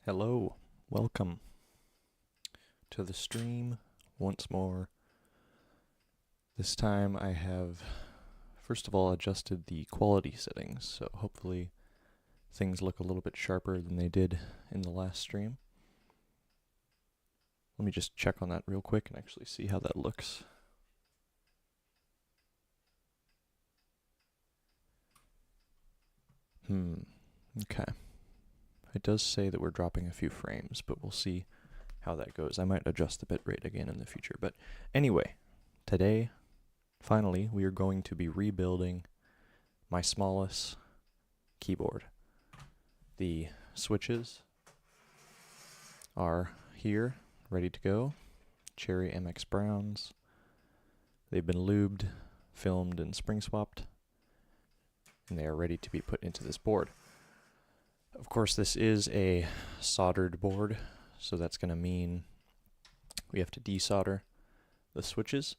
Hello, welcome to the stream once more. This time I have, first of all, adjusted the quality settings, so hopefully things look a little bit sharper than they did in the last stream. Let me just check on that real quick and actually see how that looks. Okay. It does say that we're dropping a few frames, but we'll see how that goes. I might adjust the bitrate again in the future. But anyway, today, finally, we are going to be rebuilding my smAllice keyboard. The switches are here, ready to go. Cherry MX Browns. They've been lubed, filmed, and spring swapped, and they are ready to be put into this board. Of course, this is a soldered board, so that's going to mean we have to desolder the switches.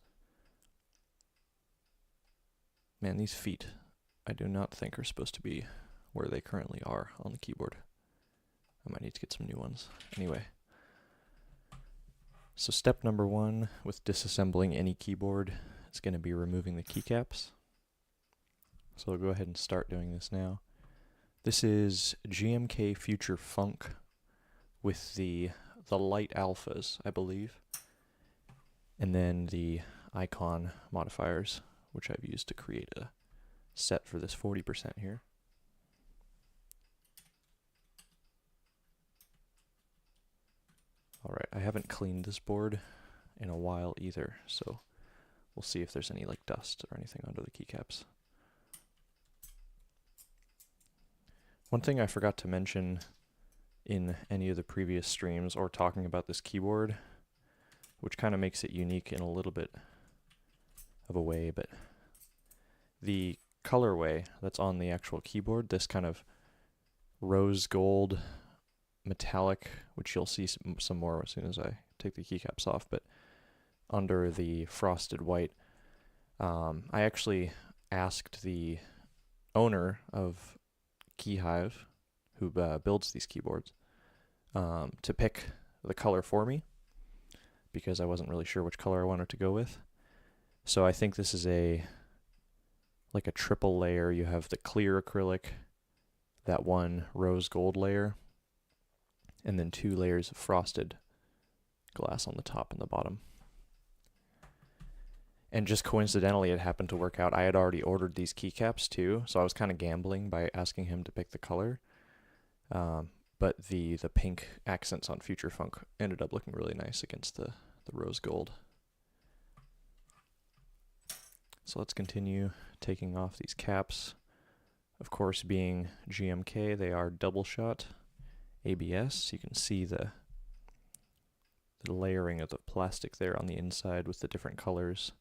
Man, these feet, I do not think are supposed to be where they currently are on the keyboard. I might need to get some new ones. Anyway, so step number one with disassembling any keyboard is going to be removing the keycaps. So I'll go ahead and start doing this now. This is GMK Future Funk with the light alphas, I believe, and then the icon modifiers, which I've used to create a set for this 40% here. Alright, I haven't cleaned this board in a while either, so we'll see if there's any like dust or anything under the keycaps. One thing I forgot to mention in any of the previous streams or talking about this keyboard, which kind of makes it unique in a little bit of a way, but the colorway that's on the actual keyboard, this kind of rose gold metallic, which you'll see some more as soon as I take the keycaps off, but under the frosted white, I actually asked the owner of Keyhive, who builds these keyboards, to pick the color for me, because I wasn't really sure which color I wanted to go with. So I think this is like a triple layer. You have the clear acrylic, that one rose gold layer, and then 2 layers of frosted glass on the top and the bottom. And just coincidentally, it happened to work out. I had already ordered these keycaps too, so I was kind of gambling by asking him to pick the color. But the pink accents on Future Funk ended up looking really nice against the rose gold. So let's continue taking off these caps. Of course, being GMK, they are double shot ABS. You can see the layering of the plastic there on the inside with the different colors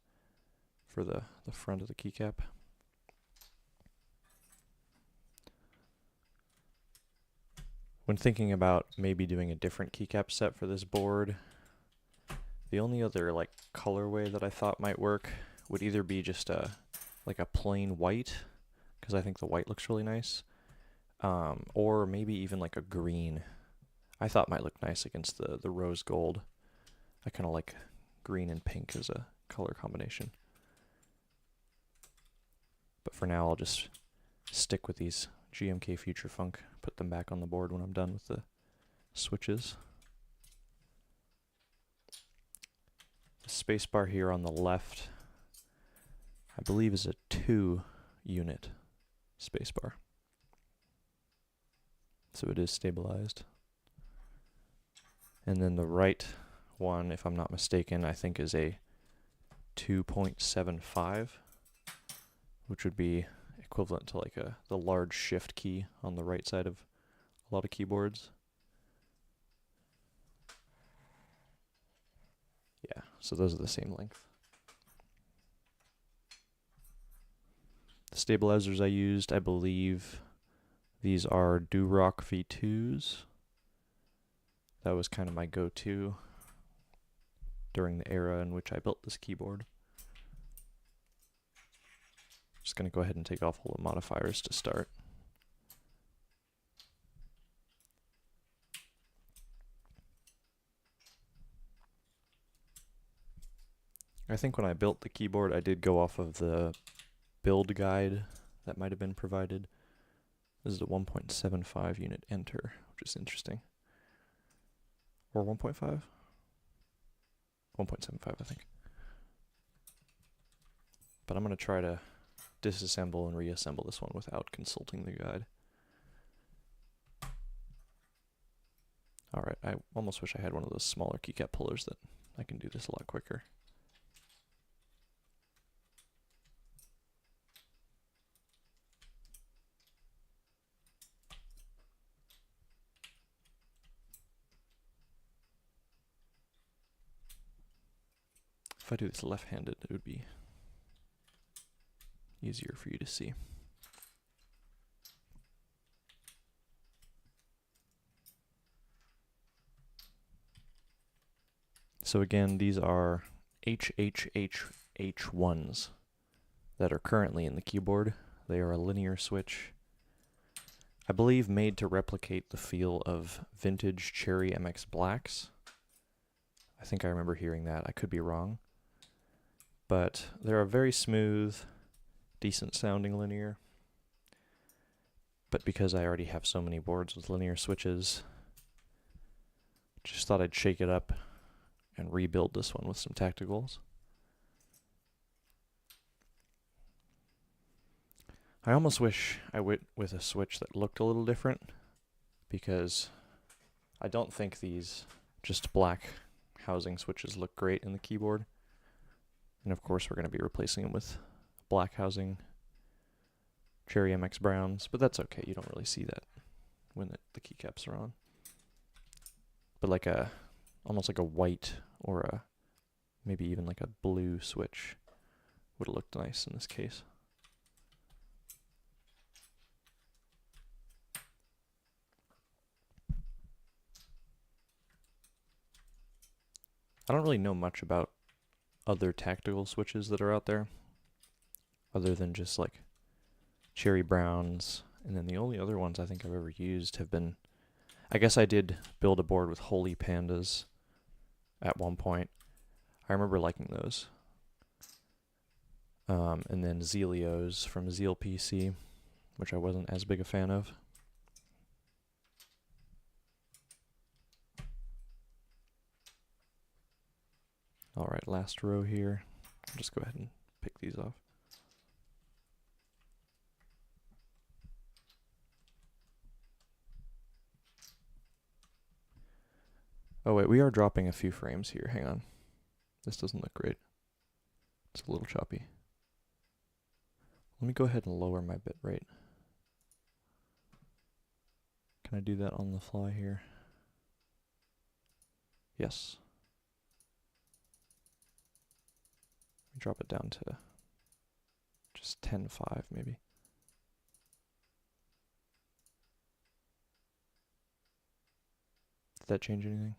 for the front of the keycap. When thinking about maybe doing a different keycap set for this board, the only other like colorway that I thought might work would either be just like a plain white, because I think the white looks really nice, or maybe even like a green. I thought might look nice against the rose gold. I kind of like green and pink as a color combination. But for now, I'll just stick with these GMK Future Funk, put them back on the board when I'm done with the switches. The spacebar here on the left, I believe, is a 2-unit spacebar. So it is stabilized. And then the right one, if I'm not mistaken, I think is a 2.75, which would be equivalent to like the large shift key on the right side of a lot of keyboards. Yeah, so those are the same length. The stabilizers I used, I believe these are Durock V2s. That was kind of my go-to during the era in which I built this keyboard. Just going to go ahead and take off all the modifiers to start. I think when I built the keyboard, I did go off of the build guide that might have been provided. This is a 1.75 unit enter, which is interesting. Or 1.5? 1.75, I think. But I'm going to try to disassemble and reassemble this one without consulting the guide. Alright, I almost wish I had one of those smaller keycap pullers that I can do this a lot quicker. If I do this left-handed, it would be easier for you to see. So again, these are HHHH1s that are currently in the keyboard. They are a linear switch, I believe made to replicate the feel of vintage Cherry MX Blacks. I think I remember hearing that. I could be wrong. But they're a very smooth, decent sounding linear. But because I already have so many boards with linear switches, just thought I'd shake it up and rebuild this one with some tacticals. I almost wish I went with a switch that looked a little different, because I don't think these just black housing switches look great in the keyboard. And of course we're going to be replacing them with black housing Cherry MX Browns, but that's okay, you don't really see that when the keycaps are on. But like almost like a white or a maybe even like a blue switch would have looked nice in this case. I don't really know much about other tactical switches that are out there, other than just like Cherry Browns, and then the only other ones I think I've ever used have been, I guess I did build a board with Holy Pandas at one point. I remember liking those. And then Zelios from Zeal PC, which I wasn't as big a fan of. Alright, last row here. I'll just go ahead and pick these off. Oh wait, we are dropping a few frames here. Hang on. This doesn't look great. It's a little choppy. Let me go ahead and lower my bit rate. Can I do that on the fly here? Yes. Drop it down to just 10.5 maybe. Did that change anything?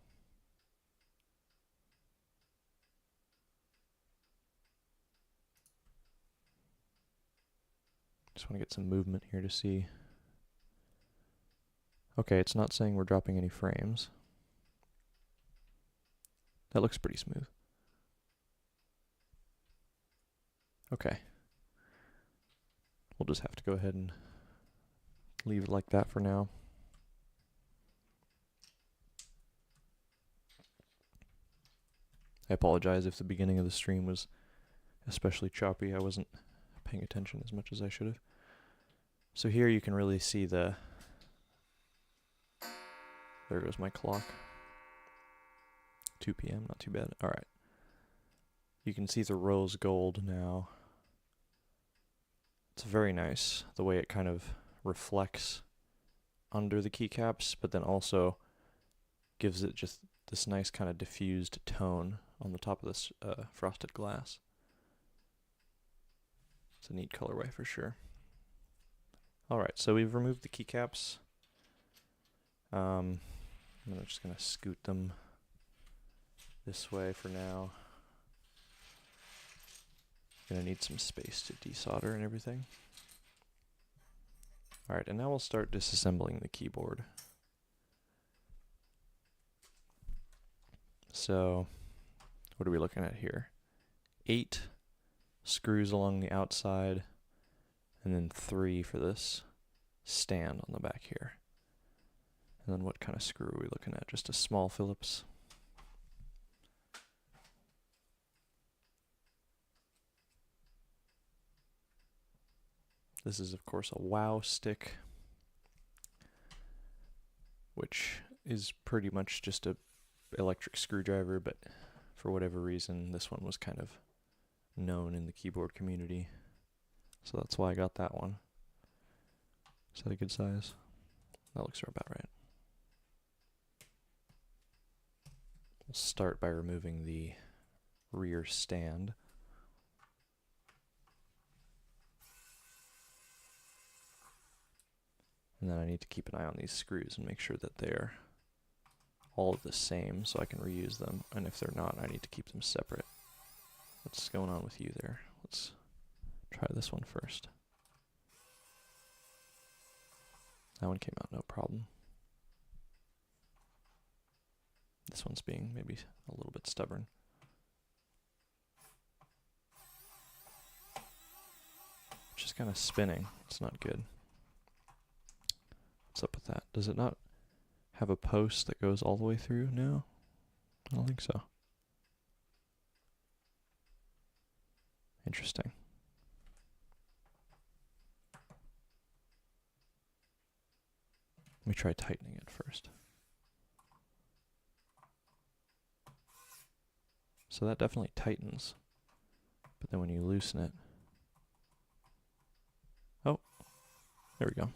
Just want to get some movement here to see. Okay, it's not saying we're dropping any frames. That looks pretty smooth. Okay. We'll just have to go ahead and leave it like that for now. I apologize if the beginning of the stream was especially choppy. I wasn't paying attention as much as I should have. So here you can really see the... There goes my clock. 2 p.m., not too bad. Alright. You can see the rose gold now. It's very nice, the way it kind of reflects under the keycaps, but then also gives it just this nice kind of diffused tone on the top of this frosted glass. It's a neat colorway for sure. Alright, so we've removed the keycaps. I'm just going to scoot them this way for now. Gonna need some space to desolder and everything. Alright, and now we'll start disassembling the keyboard. So, what are we looking at here? 8 screws along the outside, and then 3 for this stand on the back here. And then what kind of screw are we looking at? Just a small Phillips. This is of course a WOW stick, which is pretty much just a electric screwdriver, but for whatever reason this one was kind of known in the keyboard community, so that's why I got that one. Is that a good size? That looks about right. We'll start by removing the rear stand. And then I need to keep an eye on these screws and make sure that they're all the same so I can reuse them. And if they're not, I need to keep them separate. What's going on with you there? Let's try this one first. That one came out no problem. This one's being maybe a little bit stubborn. Just kind of spinning. It's not good. What's up with that? Does it not have a post that goes all the way through? No, I don't think so. Interesting. Let me try tightening it first. So that definitely tightens, but then when you loosen it, oh, there we go.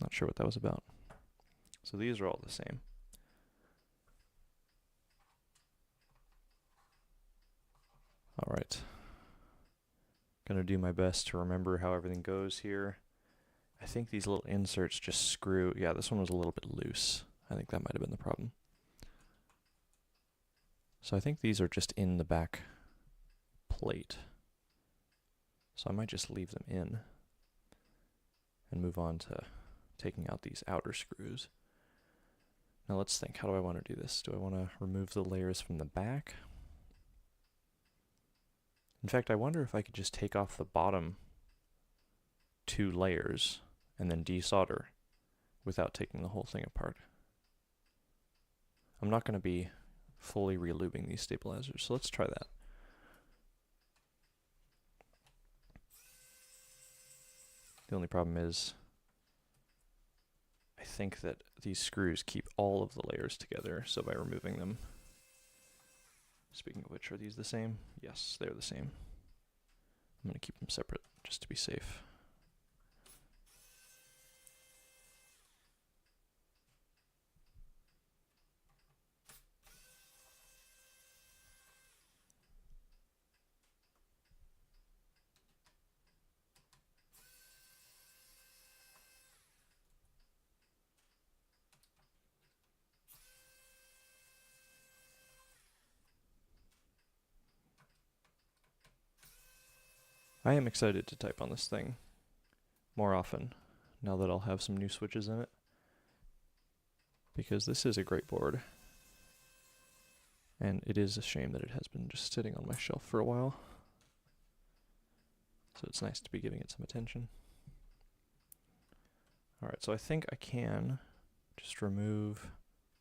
Not sure what that was about. So these are all the same. All right. Gonna do my best to remember how everything goes here. I think these little inserts just screw. Yeah, this one was a little bit loose. I think that might have been the problem. So I think these are just in the back plate. So I might just leave them in and move on to taking out these outer screws. Now let's think, how do I want to do this? Do I want to remove the layers from the back? In fact, I wonder if I could just take off the bottom 2 layers and then desolder without taking the whole thing apart. I'm not going to be fully relubing these stabilizers, so let's try that. The only problem is I think that these screws keep all of the layers together, so by removing them, speaking of which, are these the same? Yes, they're the same. I'm going to keep them separate just to be safe. I am excited to type on this thing more often, now that I'll have some new switches in it, because this is a great board, and it is a shame that it has been just sitting on my shelf for a while, so it's nice to be giving it some attention. Alright, so I think I can just remove,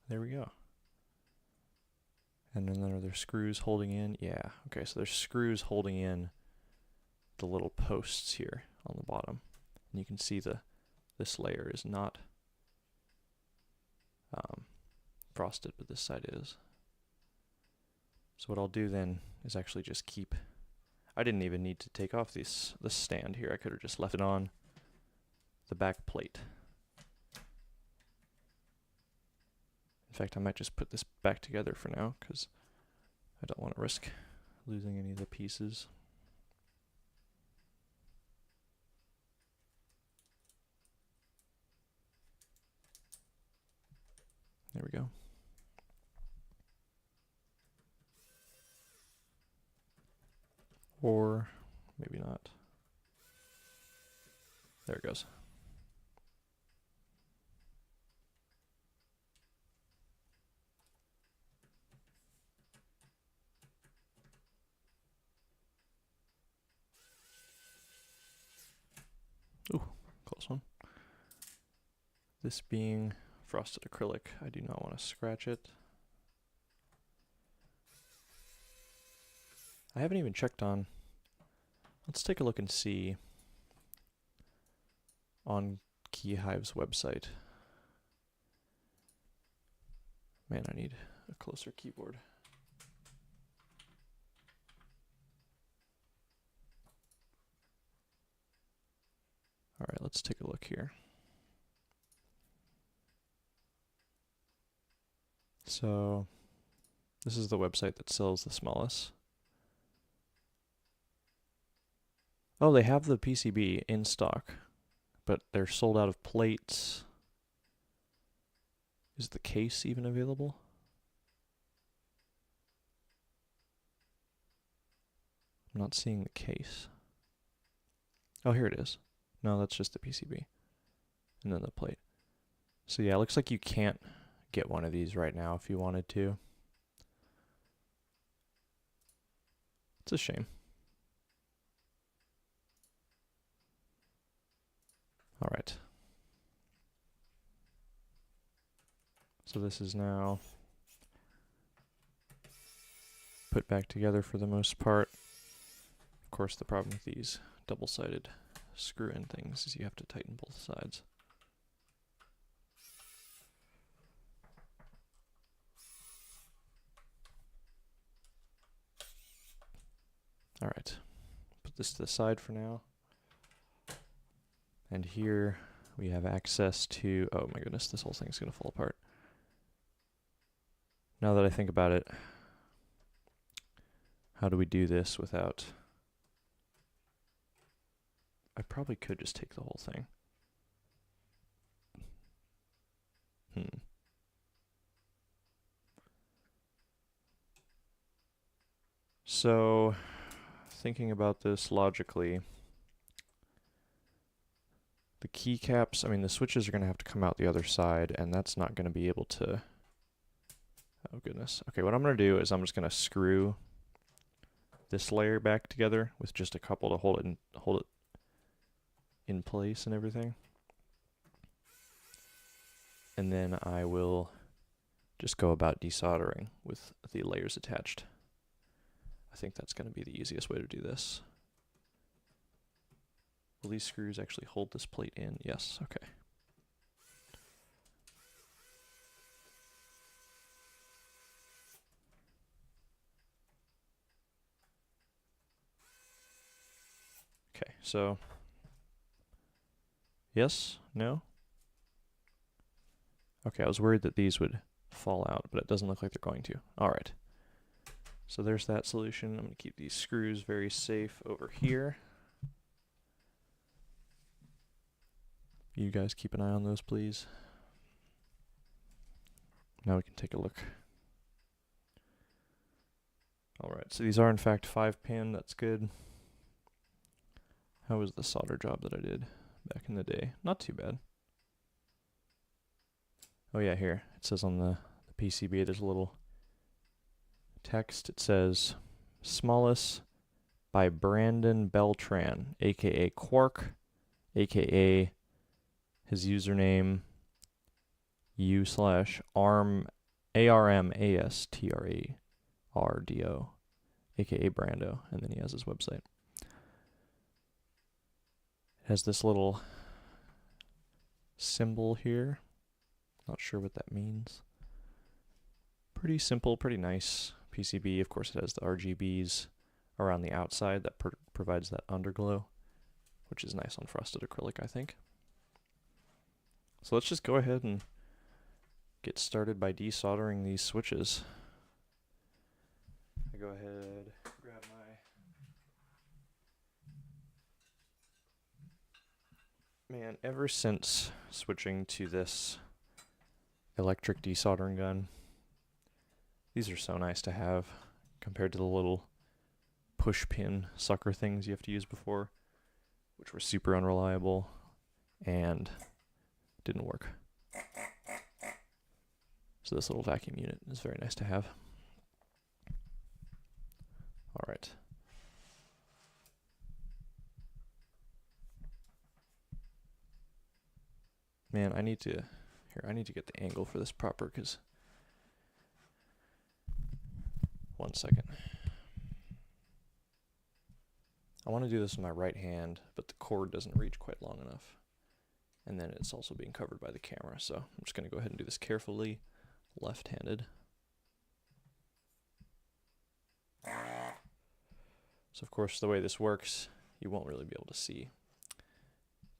there we go. And then are there screws holding in? Yeah, okay, so there's screws holding in the little posts here on the bottom. And you can see this layer is not frosted, but this side is. So what I'll do then is actually just keep, I didn't even need to take off this stand here. I could have just left it on the back plate. In fact, I might just put this back together for now because I don't want to risk losing any of the pieces. There we go. Or maybe not. There it goes. close one. This being frosted acrylic, I do not want to scratch it. I haven't even checked on, let's take a look and see on Keyhive's website. Man, I need a closer keyboard. All right, let's take a look here. So this is the website that sells the smAllice. Oh, they have the PCB in stock, but they're sold out of plates. Is the case even available? I'm not seeing the case. Oh, here it is. No, that's just the PCB. And then the plate. So yeah, it looks like you can't get one of these right now if you wanted to. It's a shame. All right. So this is now put back together for the most part. Of course, the problem with these double-sided screw-in things is you have to tighten both sides. All right, put this to the side for now. And here we have access to, oh my goodness, this whole thing's gonna fall apart. Now that I think about it, how do we do this without, I probably could just take the whole thing. So, thinking about this logically, the keycaps, I mean the switches are going to have to come out the other side, and that's not going to be able to, oh goodness. Okay, what I'm going to do is I'm just going to screw this layer back together with just a couple to hold it in place and everything. And then I will just go about desoldering with the layers attached. I think that's going to be the easiest way to do this. Will these screws actually hold this plate in? Yes, okay. Okay, so yes, no? Okay, I was worried that these would fall out, but it doesn't look like they're going to. All right. So there's that solution. I'm going to keep these screws very safe over here. You guys keep an eye on those, please. Now we can take a look. All right, so these are in fact 5-pin. That's good. How was the solder job that I did back in the day? Not too bad. Oh yeah, here. It says on the PCB, there's a little text. It says, smAllice by Brandon Beltran, aka Quark, aka his username u/arm ARMASTRARDO, aka Brando, and then he has his website. It has this little symbol here. Not sure what that means. Pretty simple, pretty nice PCB. Of course, it has the RGBs around the outside that provides that underglow, which is nice on frosted acrylic, I think. So let's just go ahead and get started by desoldering these switches. I go ahead, grab my... Man, ever since switching to this electric desoldering gun, these are so nice to have compared to the little push pin sucker things you have to use before, which were super unreliable and didn't work. So this little vacuum unit is very nice to have. All right. Man, I need to get the angle for this proper, because 1 second. I want to do this with my right hand, but the cord doesn't reach quite long enough. And then it's also being covered by the camera, so I'm just going to go ahead and do this carefully, left-handed. So of course the way this works, you won't really be able to see.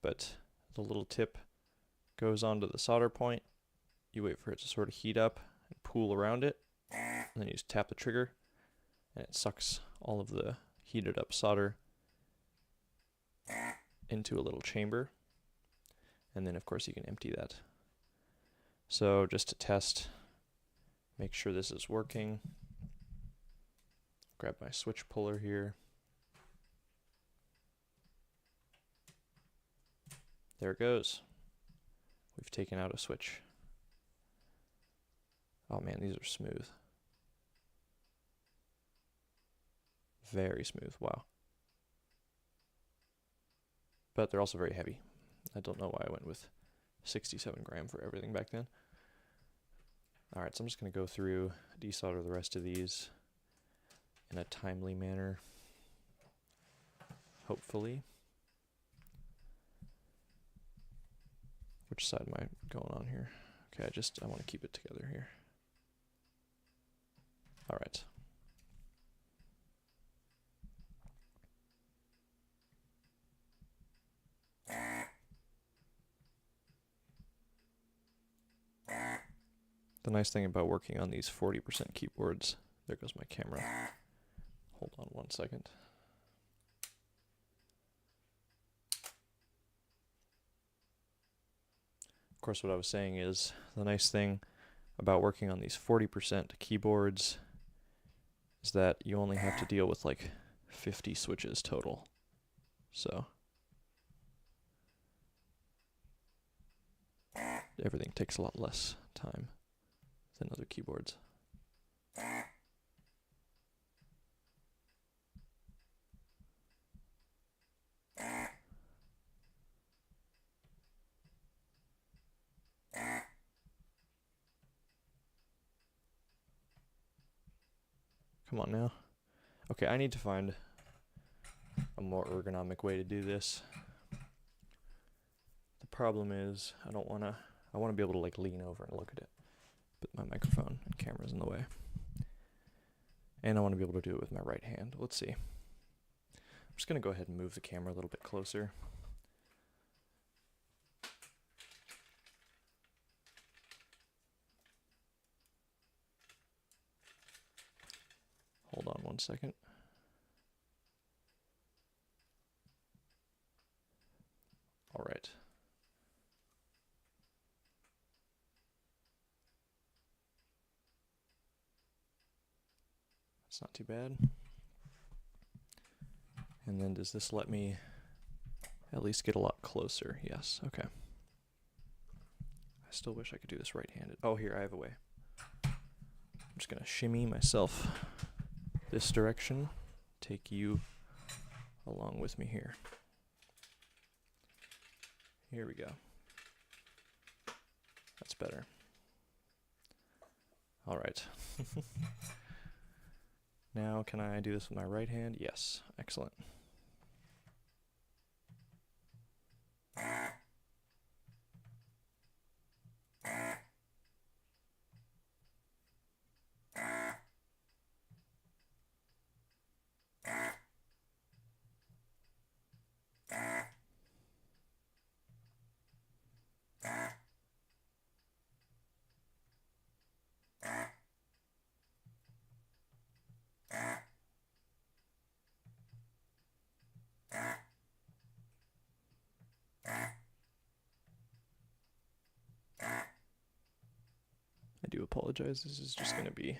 But the little tip goes onto the solder point, you wait for it to sort of heat up and pool around it, and then you just tap the trigger, and it sucks all of the heated up solder into a little chamber. And then of course you can empty that. So just to test, make sure this is working, grab my switch puller here. There it goes. We've taken out a switch. Oh man, these are smooth. Very smooth, wow. But they're also very heavy. I don't know why I went with 67 gram for everything back then. Alright, so I'm just going to go through, desolder the rest of these in a timely manner, hopefully. Which side am I going on here? Okay, I want to keep it together here. Alright. The nice thing about working on these 40% keyboards, there goes my camera. Hold on 1 second. Of course, what I was saying is the nice thing about working on these 40% keyboards is that you only have to deal with like 50 switches total. So everything takes a lot less time than other keyboards. Come on now. Okay, I need to find a more ergonomic way to do this. The problem is I want to be able to like lean over and look at it, but my microphone and camera's in the way. And I want to be able to do it with my right hand. Let's see. I'm just going to go ahead and move the camera a little bit closer. Hold on 1 second. All right. That's not too bad. And then does this let me at least get a lot closer? Yes, okay. I still wish I could do this right-handed. Oh, here, I have a way. I'm just gonna shimmy myself this direction, take you along with me here. Here we go. That's better. All right. Now, can I do this with my right hand? Yes, excellent. I do apologize. This is just going to be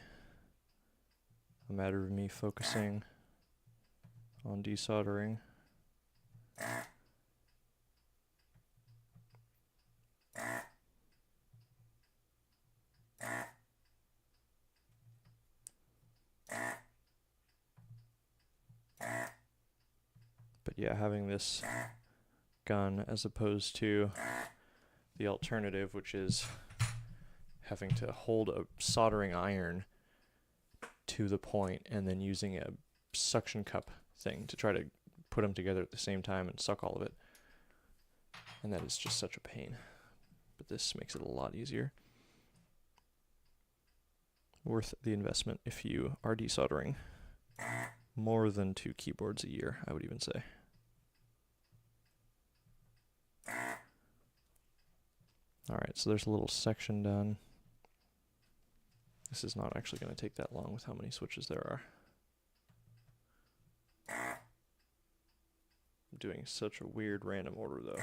a matter of me focusing on desoldering. But yeah, having this gun as opposed to the alternative, which is having to hold a soldering iron to the point and then using a suction cup thing to try to put them together at the same time and suck all of it. And that is just such a pain. But this makes it a lot easier. Worth the investment if you are desoldering more than 2 keyboards a year, I would even say. Alright, so there's a little section done. This is not actually going to take that long with how many switches there are. I'm doing such a weird random order though.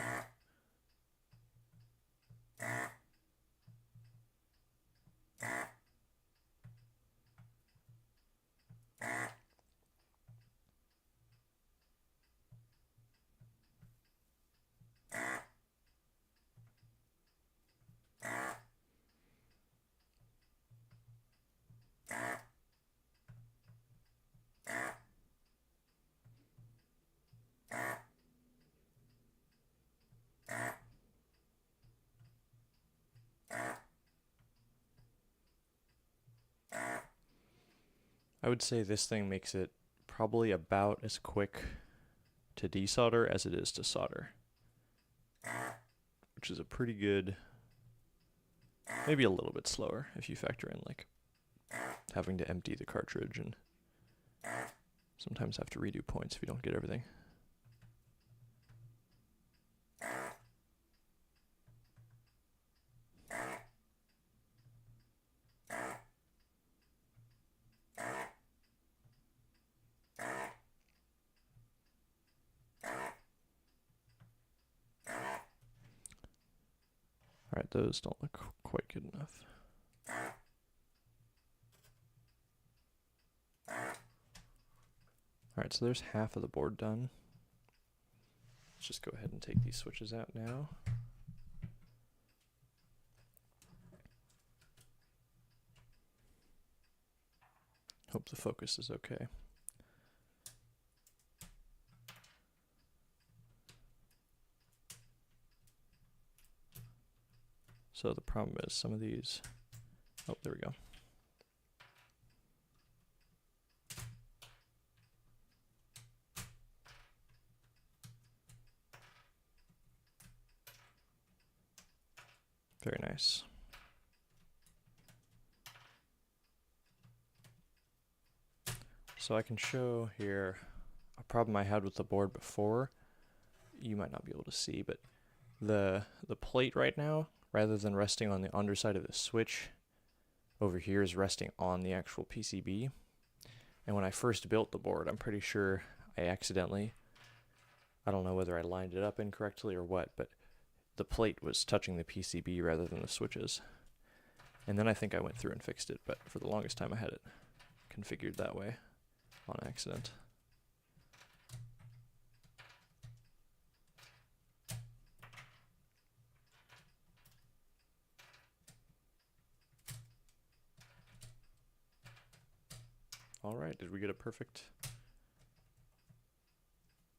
I would say this thing makes it probably about as quick to desolder as it is to solder, which is a pretty good, maybe a little bit slower if you factor in like having to empty the cartridge and sometimes have to redo points if you don't get everything. Alright, those don't look quite good enough. Alright, so there's half of the board done. Let's just go ahead and take these switches out now. Hope the focus is okay. So the problem is some of these, oh, there we go. Very nice. So I can show here a problem I had with the board before. You might not be able to see, but the plate right now, rather than resting on the underside of the switch, over here is resting on the actual PCB. And when I first built the board, I'm pretty sure I accidentally, I don't know whether I lined it up incorrectly or what, but the plate was touching the PCB rather than the switches. And then I think I went through and fixed it, but for the longest time I had it configured that way on accident. Alright, did we get a perfect?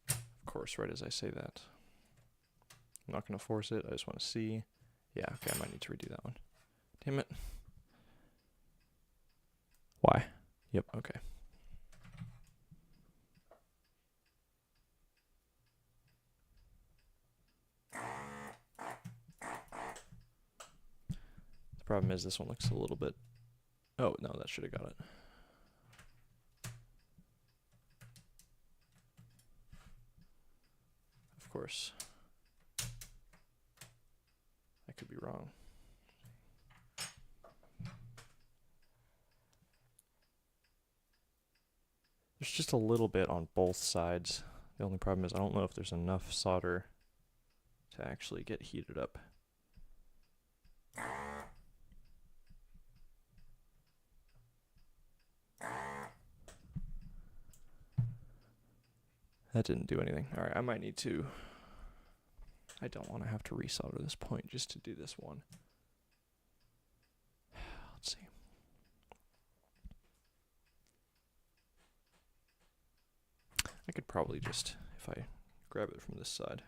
Of course, right as I say that. I'm not going to force it, I just want to see. Yeah, okay, I might need to redo that one. Damn it. Why? Yep, okay. The problem is this one looks a little bit... Oh, no, that should have got it. Of course. I could be wrong. There's just a little bit on both sides. The only problem is I don't know if there's enough solder to actually get heated up. That didn't do anything. Alright, I might need to... I don't want to have to resolder this point just to do this one. Let's see. I could probably just, if I grab it from this side.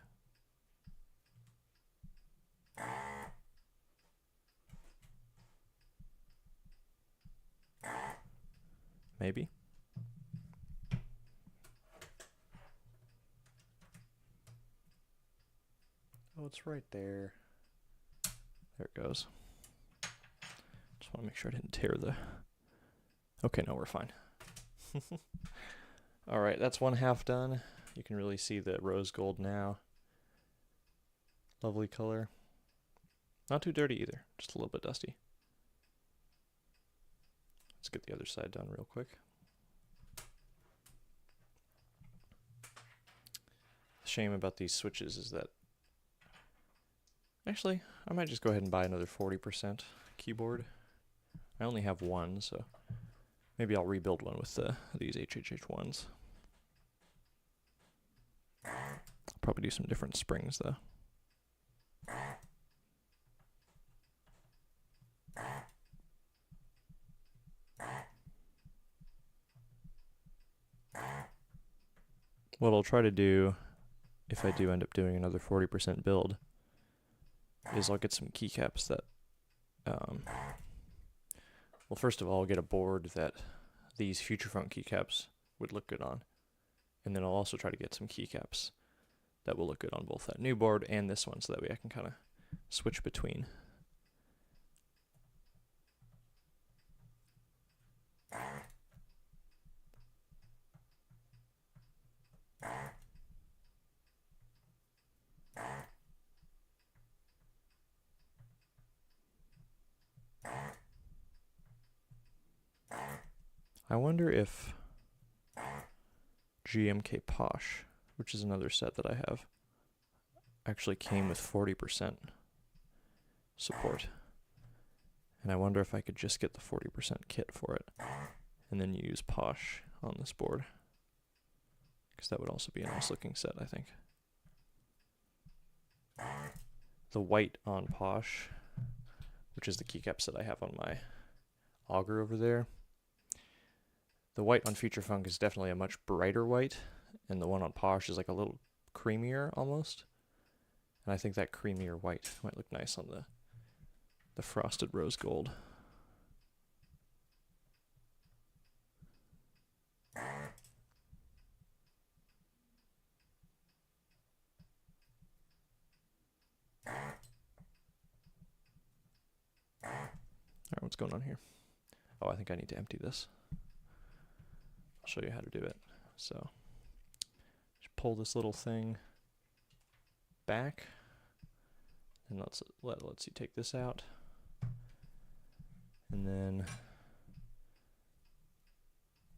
maybe. Oh, it's right there. There it goes. Just want to make sure I didn't tear the... Okay, no, we're fine. Alright, that's one half done. You can really see the rose gold now. Lovely color. Not too dirty either, just a little bit dusty. Let's get the other side done real quick. The shame about these switches is that... Actually, I might just go ahead and buy another 40% keyboard. I only have one, so maybe I'll rebuild one with these HHH ones. Probably do some different springs though. What I'll try to do, if I do end up doing another 40% build, is I'll get some keycaps that, well, first of all, I'll get a board that these Future Funk keycaps would look good on. And then I'll also try to get some keycaps that will look good on both that new board and this one, so that way I can kind of switch between. I wonder if GMK Posh, which is another set that I have, actually came with 40% support. And I wonder if I could just get the 40% kit for it and then use Posh on this board, because that would also be a nice looking set, I think. The white on Posh, which is the keycaps that I have on my auger over there, the white on Future Funk is definitely a much brighter white, and the one on Posh is like a little creamier almost. And I think that creamier white might look nice on the frosted rose gold. Alright, what's going on here? Oh, I think I need to empty this. I'll show you how to do it. So, just pull this little thing back, and let's you take this out, and then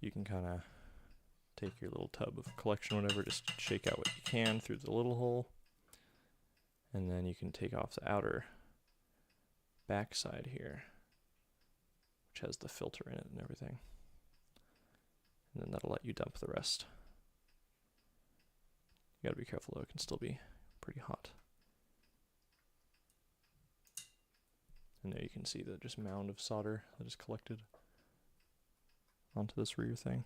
you can kind of take your little tub of collection, whatever, just shake out what you can through the little hole, and then you can take off the outer back side here, which has the filter in it and everything. And then that'll let you dump the rest. You gotta be careful though, it can still be pretty hot. And there you can see the just mound of solder that is collected onto this rear thing.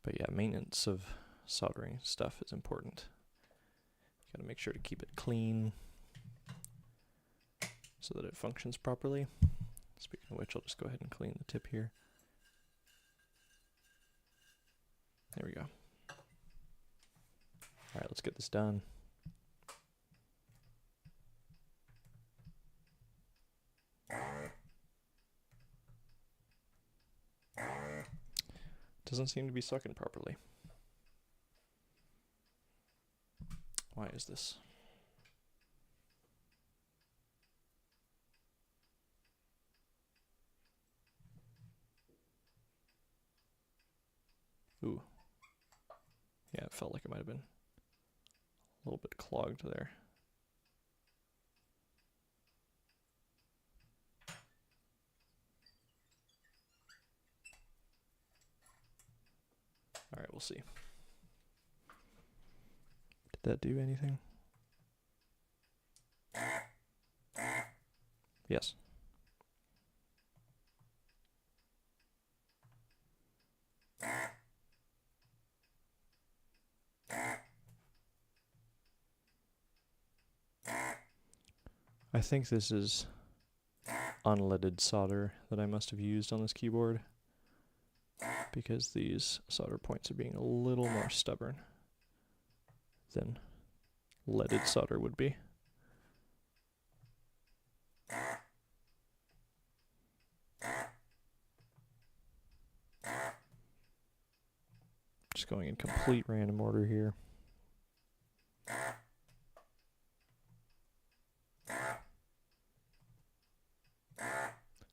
But yeah, maintenance of soldering stuff is important. You gotta make sure to keep it clean so that it functions properly. Speaking of which, I'll just go ahead and clean the tip here. There we go. Alright, let's get this done. Doesn't seem to be sucking properly. Why is this? Ooh. Yeah, it felt like it might have been a little bit clogged there. Alright, we'll see. Did that do anything? Yes. I think this is unleaded solder that I must have used on this keyboard, because these solder points are being a little more stubborn than leaded solder would be. Just going in complete random order here.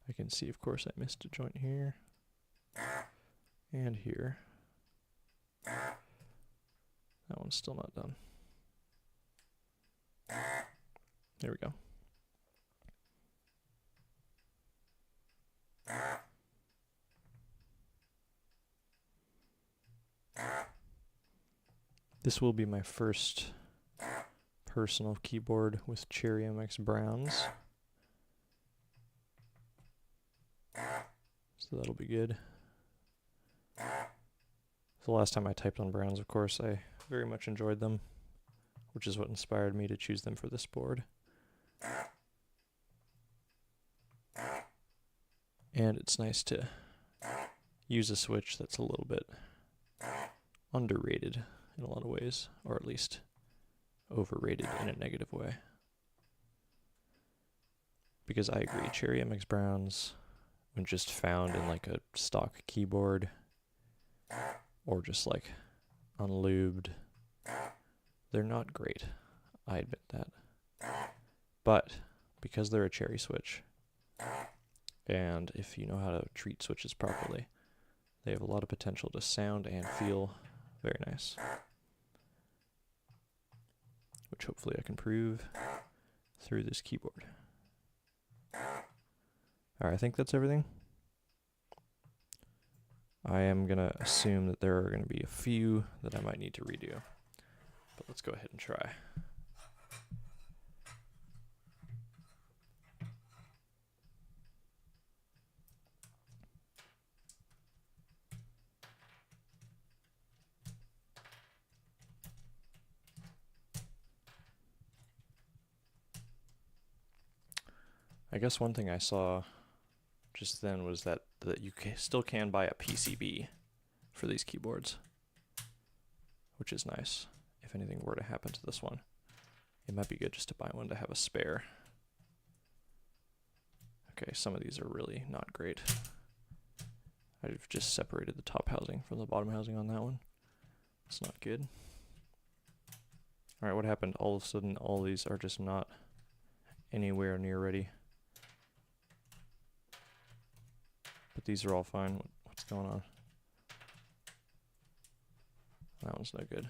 I can see, of course, I missed a joint here. And here. That one's still not done. There we go. This will be my first personal keyboard with Cherry MX Browns. So that'll be good. The last time I typed on Browns, of course, I very much enjoyed them, which is what inspired me to choose them for this board. And it's nice to use a switch that's a little bit underrated in a lot of ways, or at least overrated in a negative way. Because I agree, Cherry MX Browns, when just found in like a stock keyboard, or just like unlubed, they're not great. I admit that. But because they're a cherry switch, and if you know how to treat switches properly, they have a lot of potential to sound and feel very nice. Which hopefully I can prove through this keyboard. Alright, I think that's everything. I am going to assume that there are going to be a few that I might need to redo. But let's go ahead and try. I guess one thing I saw just then was that you still can buy a PCB for these keyboards, which is nice. If anything were to happen to this one, it might be good just to buy one to have a spare. Okay, some of these are really not great. I've just separated the top housing from the bottom housing on that one. It's not good. Alright, what happened? All of a sudden, all these are just not anywhere near ready. But these are all fine. What's going on? That one's no good.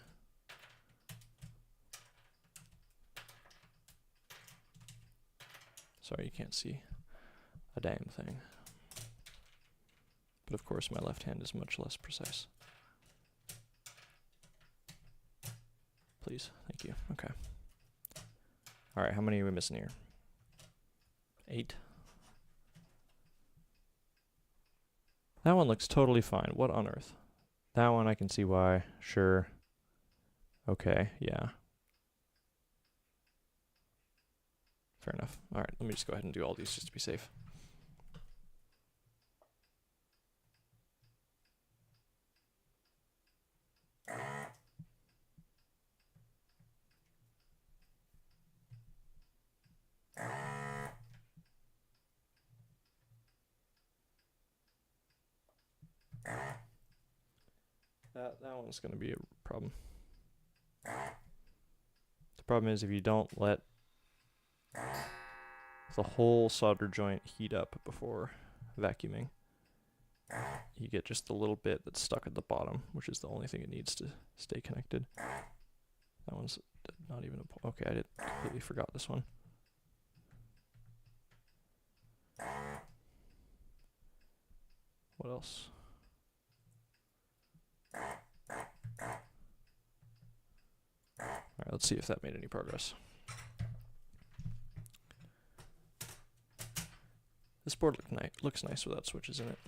Sorry, you can't see a damn thing. But of course, my left hand is much less precise. Please, thank you. Okay. Alright, how many are we missing here? 8. That one looks totally fine. What on earth? That one I can see why. Sure. Okay, yeah. Fair enough. Alright, let me just go ahead and do all these just to be safe. That one's going to be a problem. The problem is if you don't let the whole solder joint heat up before vacuuming, you get just the little bit that's stuck at the bottom, which is the only thing it needs to stay connected. That one's not even a... Okay, I completely forgot this one. What else? Alright, let's see if that made any progress. This board looks nice without switches in it.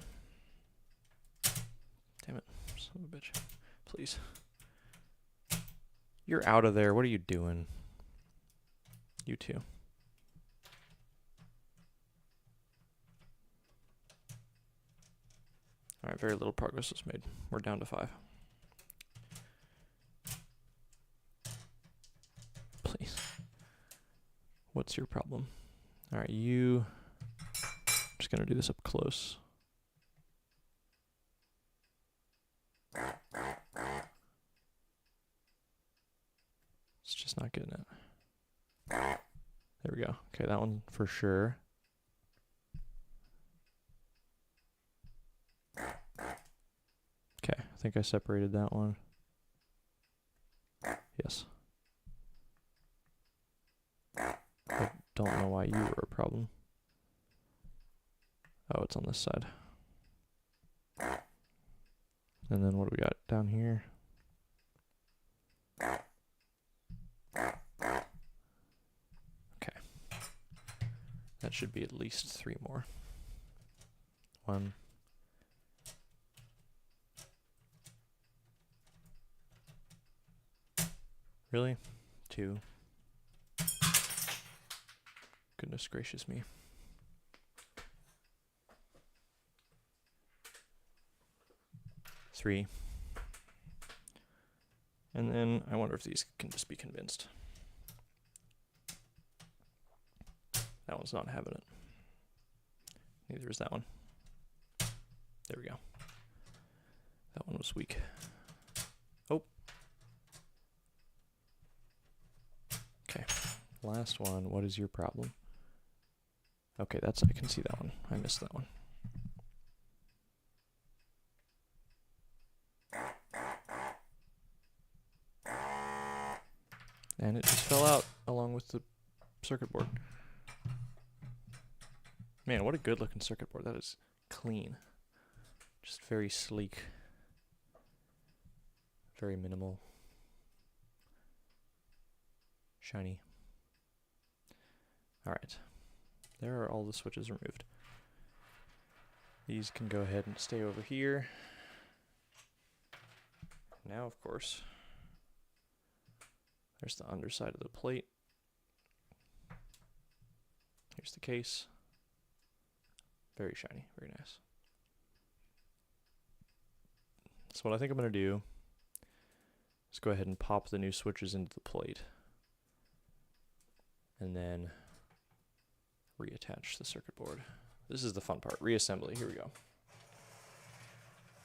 Damn it, son of a bitch. Please. You're out of there. What are you doing? You too. Alright, very little progress was made. We're down to 5. Please. What's your problem? Alright, I'm just going to do this up close. It's just not getting it. There we go. Okay, that one for sure. Okay, I think I separated that one. Yes. I don't know why you were a problem. Oh, it's on this side. And then what do we got down here? Okay. That should be at least 3 more. 1. Really? 2. Goodness gracious me. 3. And then I wonder if these can just be convinced. That one's not having it. Neither is that one. There we go. That one was weak. Oh. Okay. Last one. What is your problem? Okay, I can see that one. I missed that one. And it just fell out along with the circuit board. Man, what a good looking circuit board. That is clean. Just very sleek. Very minimal. Shiny. Alright. There are all the switches removed. These can go ahead and stay over here. Now, of course, there's the underside of the plate. Here's the case. Very shiny, very nice. So what I think I'm going to do is go ahead and pop the new switches into the plate. And then reattach the circuit board. This is the fun part, reassembly. Here we go.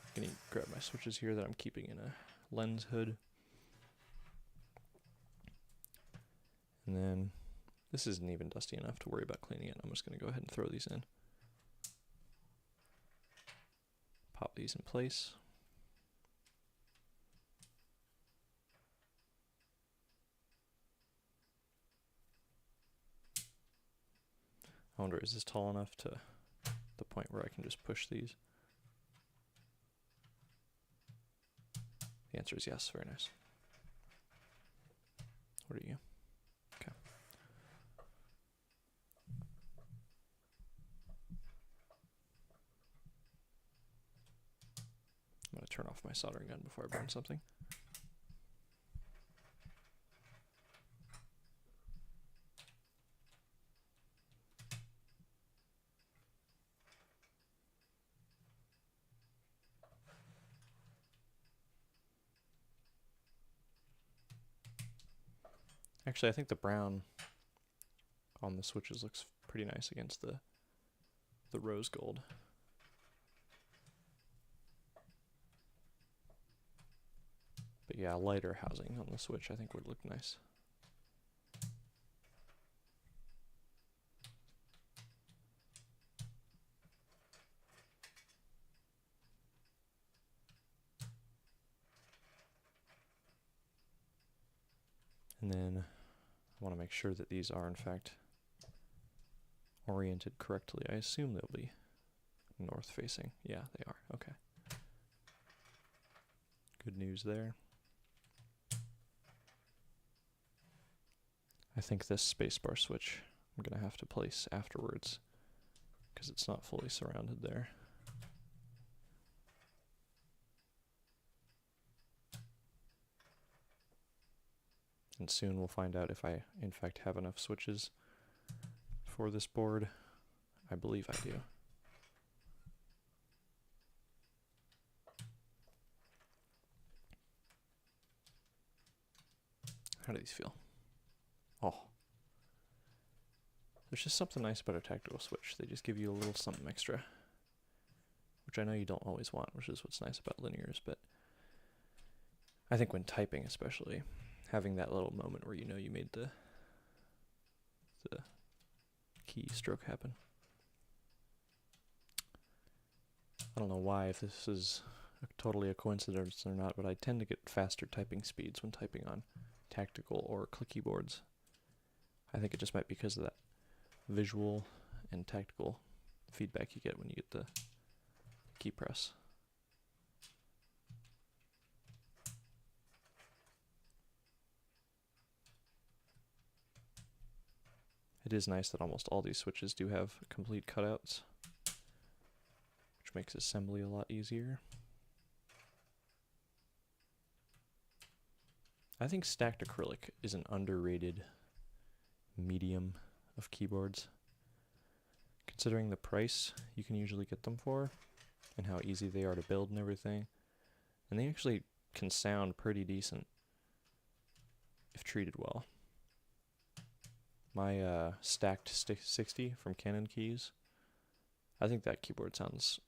I'm going to grab my switches here that I'm keeping in a lens hood. And then this isn't even dusty enough to worry about cleaning it. I'm just going to go ahead and throw these in. Pop these in place. I wonder, is this tall enough to the point where I can just push these? The answer is yes. Very nice. What are you? Okay. I'm going to turn off my soldering gun before I burn something. Actually, I think the brown on the switches looks pretty nice against the rose gold. But yeah, lighter housing on the switch I think would look nice. And then I want to make sure that these are in fact oriented correctly. I assume they'll be north facing. Yeah, they are. Okay. Good news there. I think this spacebar switch I'm going to have to place afterwards because it's not fully surrounded there. And soon we'll find out if I in fact have enough switches for this board. I believe I do. How do these feel? Oh. There's just something nice about a tactical switch. They just give you a little something extra, which I know you don't always want, which is what's nice about linears, but I think when typing especially, having that little moment where you know you made the keystroke happen. I don't know why, if this is totally a coincidence or not, but I tend to get faster typing speeds when typing on tactical or clicky boards. I think it just might be because of that visual and tactical feedback you get when you get the key press. It is nice that almost all these switches do have complete cutouts, which makes assembly a lot easier. I think stacked acrylic is an underrated medium of keyboards. Considering the price you can usually get them for, and how easy they are to build and everything, and they actually can sound pretty decent if treated well. My stacked 60 from Canon Keys, I think that keyboard sounds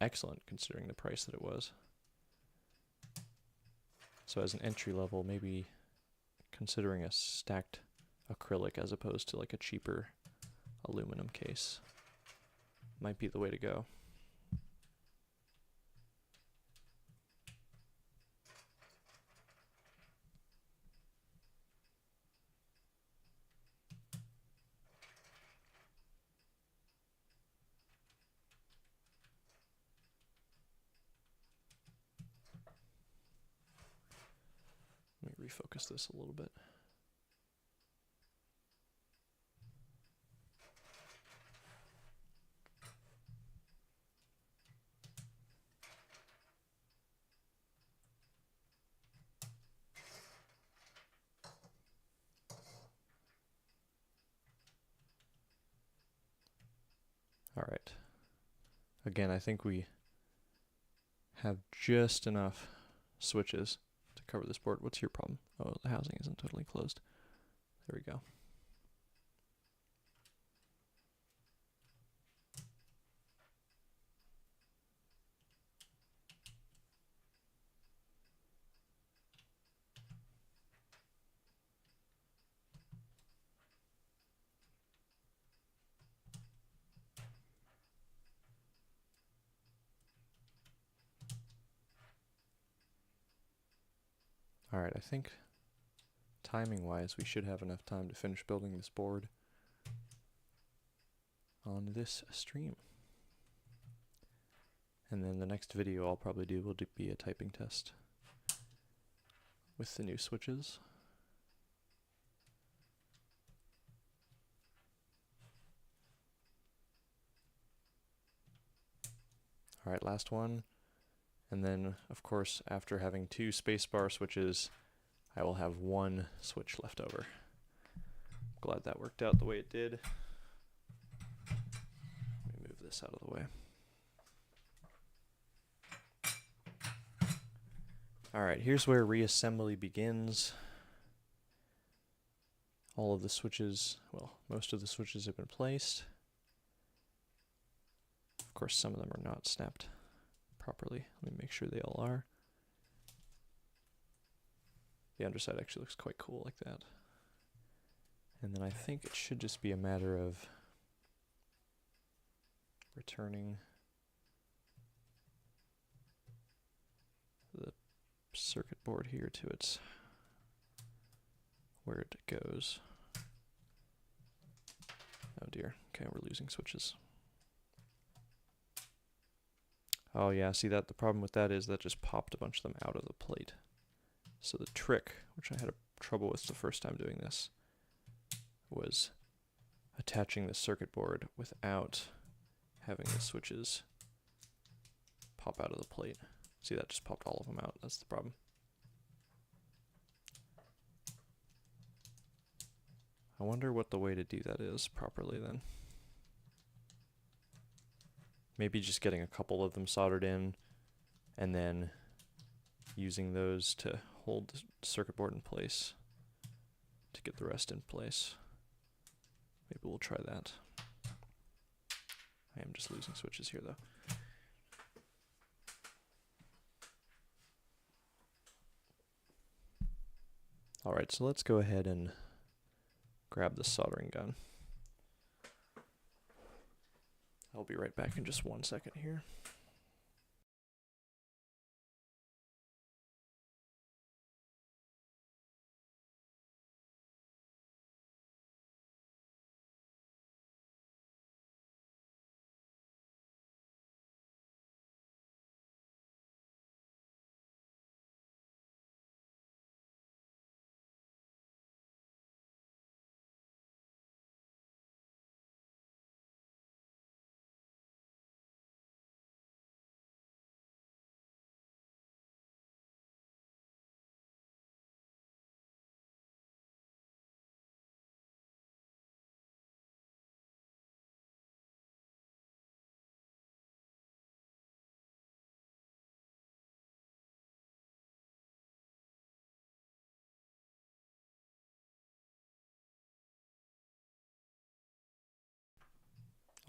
excellent considering the price that it was. So as an entry level, maybe considering a stacked acrylic as opposed to like a cheaper aluminum case might be the way to go. Let me refocus this a little bit. All right. Again, I think we have just enough switches to cover this board. What's your problem? Oh, the housing isn't totally closed. There we go. Alright, I think timing-wise we should have enough time to finish building this board on this stream. And then the next video I'll probably do will be a typing test with the new switches. Alright, last one. And then, of course, after having 2 spacebar switches, I will have 1 switch left over. Glad that worked out the way it did. Let me move this out of the way. Alright, here's where reassembly begins. All of the switches, well, most of the switches have been placed. Of course, some of them are not snapped properly. Let me make sure they all are. The underside actually looks quite cool like that. And then I think it should just be a matter of returning the circuit board here to its where it goes. Oh dear. Okay, we're losing switches. Oh yeah, see that the problem with that is that just popped a bunch of them out of the plate. So the trick, which I had trouble with the first time doing this, was attaching the circuit board without having the switches pop out of the plate. See, that just popped all of them out. That's the problem. I wonder what the way to do that is properly then. Maybe just getting a couple of them soldered in and then using those to hold the circuit board in place to get the rest in place. Maybe we'll try that. I am just losing switches here though. Alright, so let's go ahead and grab the soldering gun. I'll be right back in just 1 second here.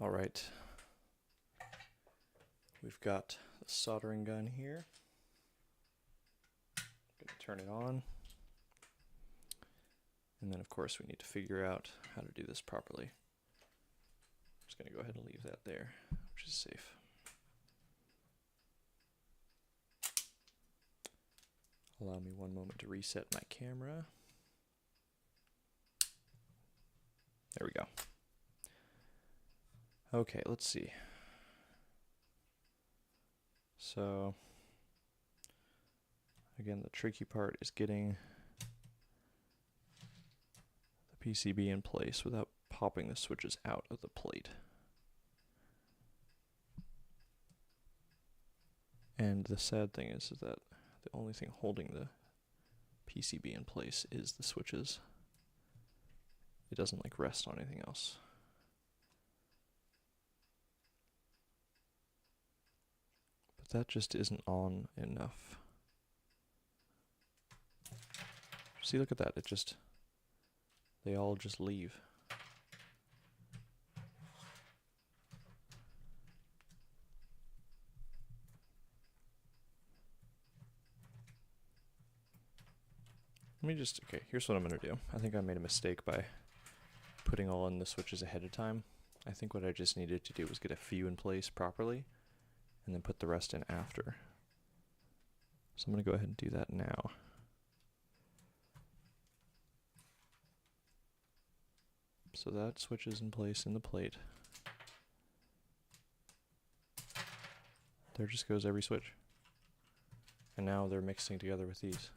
All right, we've got the soldering gun here. I'm gonna turn it on. And then of course we need to figure out how to do this properly. I'm just gonna go ahead and leave that there, which is safe. Allow me 1 moment to reset my camera. There we go. Okay, let's see. So, again, the tricky part is getting the PCB in place without popping the switches out of the plate. And the sad thing is that the only thing holding the PCB in place is the switches. It doesn't like rest on anything else. But that just isn't on enough. See, look at that. They all just leave. Okay, here's what I'm gonna do. I think I made a mistake by putting all in the switches ahead of time. I think what I just needed to do was get a few in place properly and then put the rest in after. So I'm gonna go ahead and do that now. So that switch is in place in the plate. There just goes every switch. And now they're mixing together with these.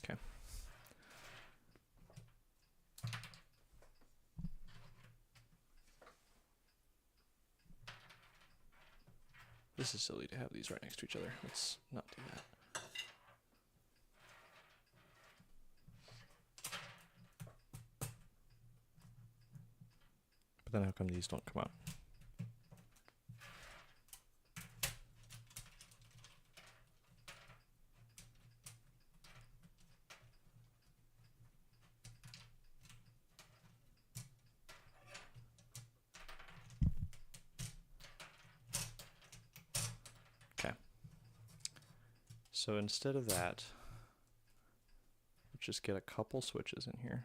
Okay. This is silly to have these right next to each other. Let's not do that. But then how come these don't come out? Okay. So instead of that, let's just get a couple switches in here.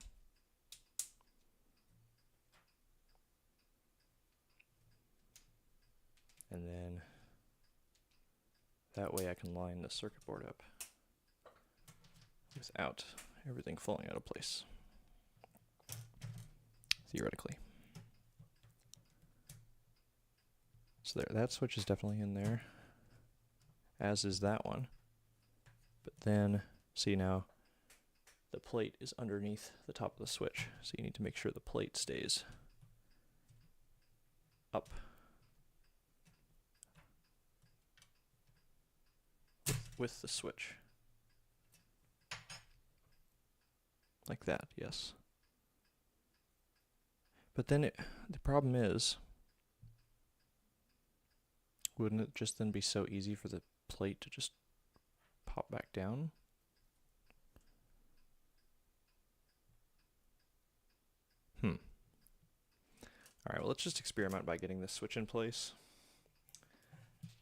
And then that way I can line the circuit board up without everything falling out of place, theoretically. So there, that switch is definitely in there, as is that one. But then, see now, the plate is underneath the top of the switch, so you need to make sure the plate stays up with the switch. Like that, yes. But then the problem is, wouldn't it just then be so easy for the plate to just pop back down? Alright, well let's just experiment by getting this switch in place.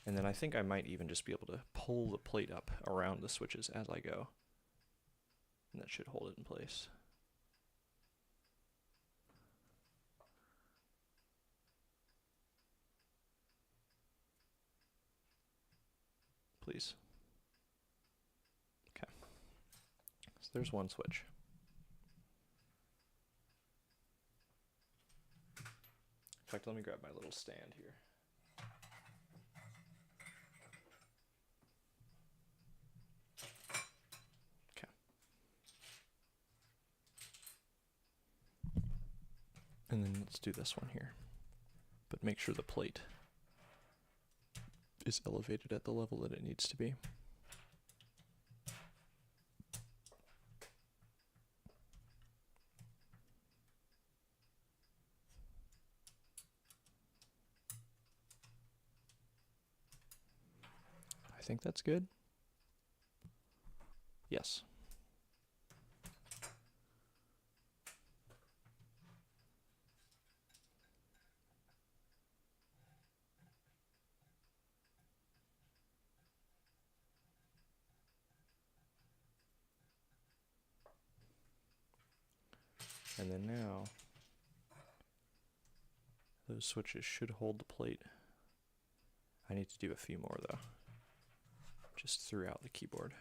And then I think I might even just be able to pull the plate up around the switches as I go. And that should hold it in place. Please. Okay. So there's one switch. In fact, let me grab my little stand here. Okay. And then let's do this one here. But make sure the plate is elevated at the level that it needs to be. I think that's good. Yes. And then now, those switches should hold the plate. I need to do a few more though, just throughout the keyboard.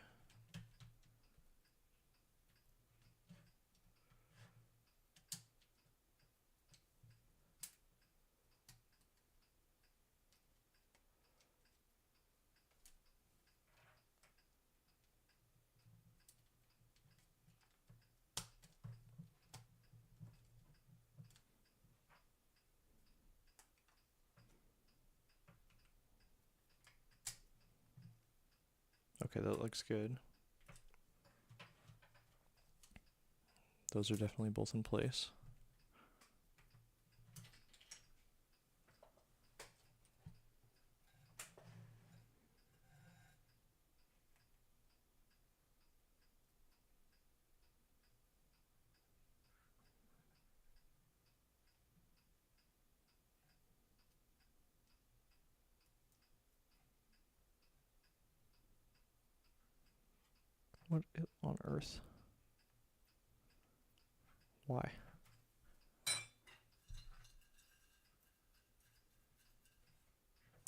Okay, that looks good. Those are definitely both in place. What on earth? Why?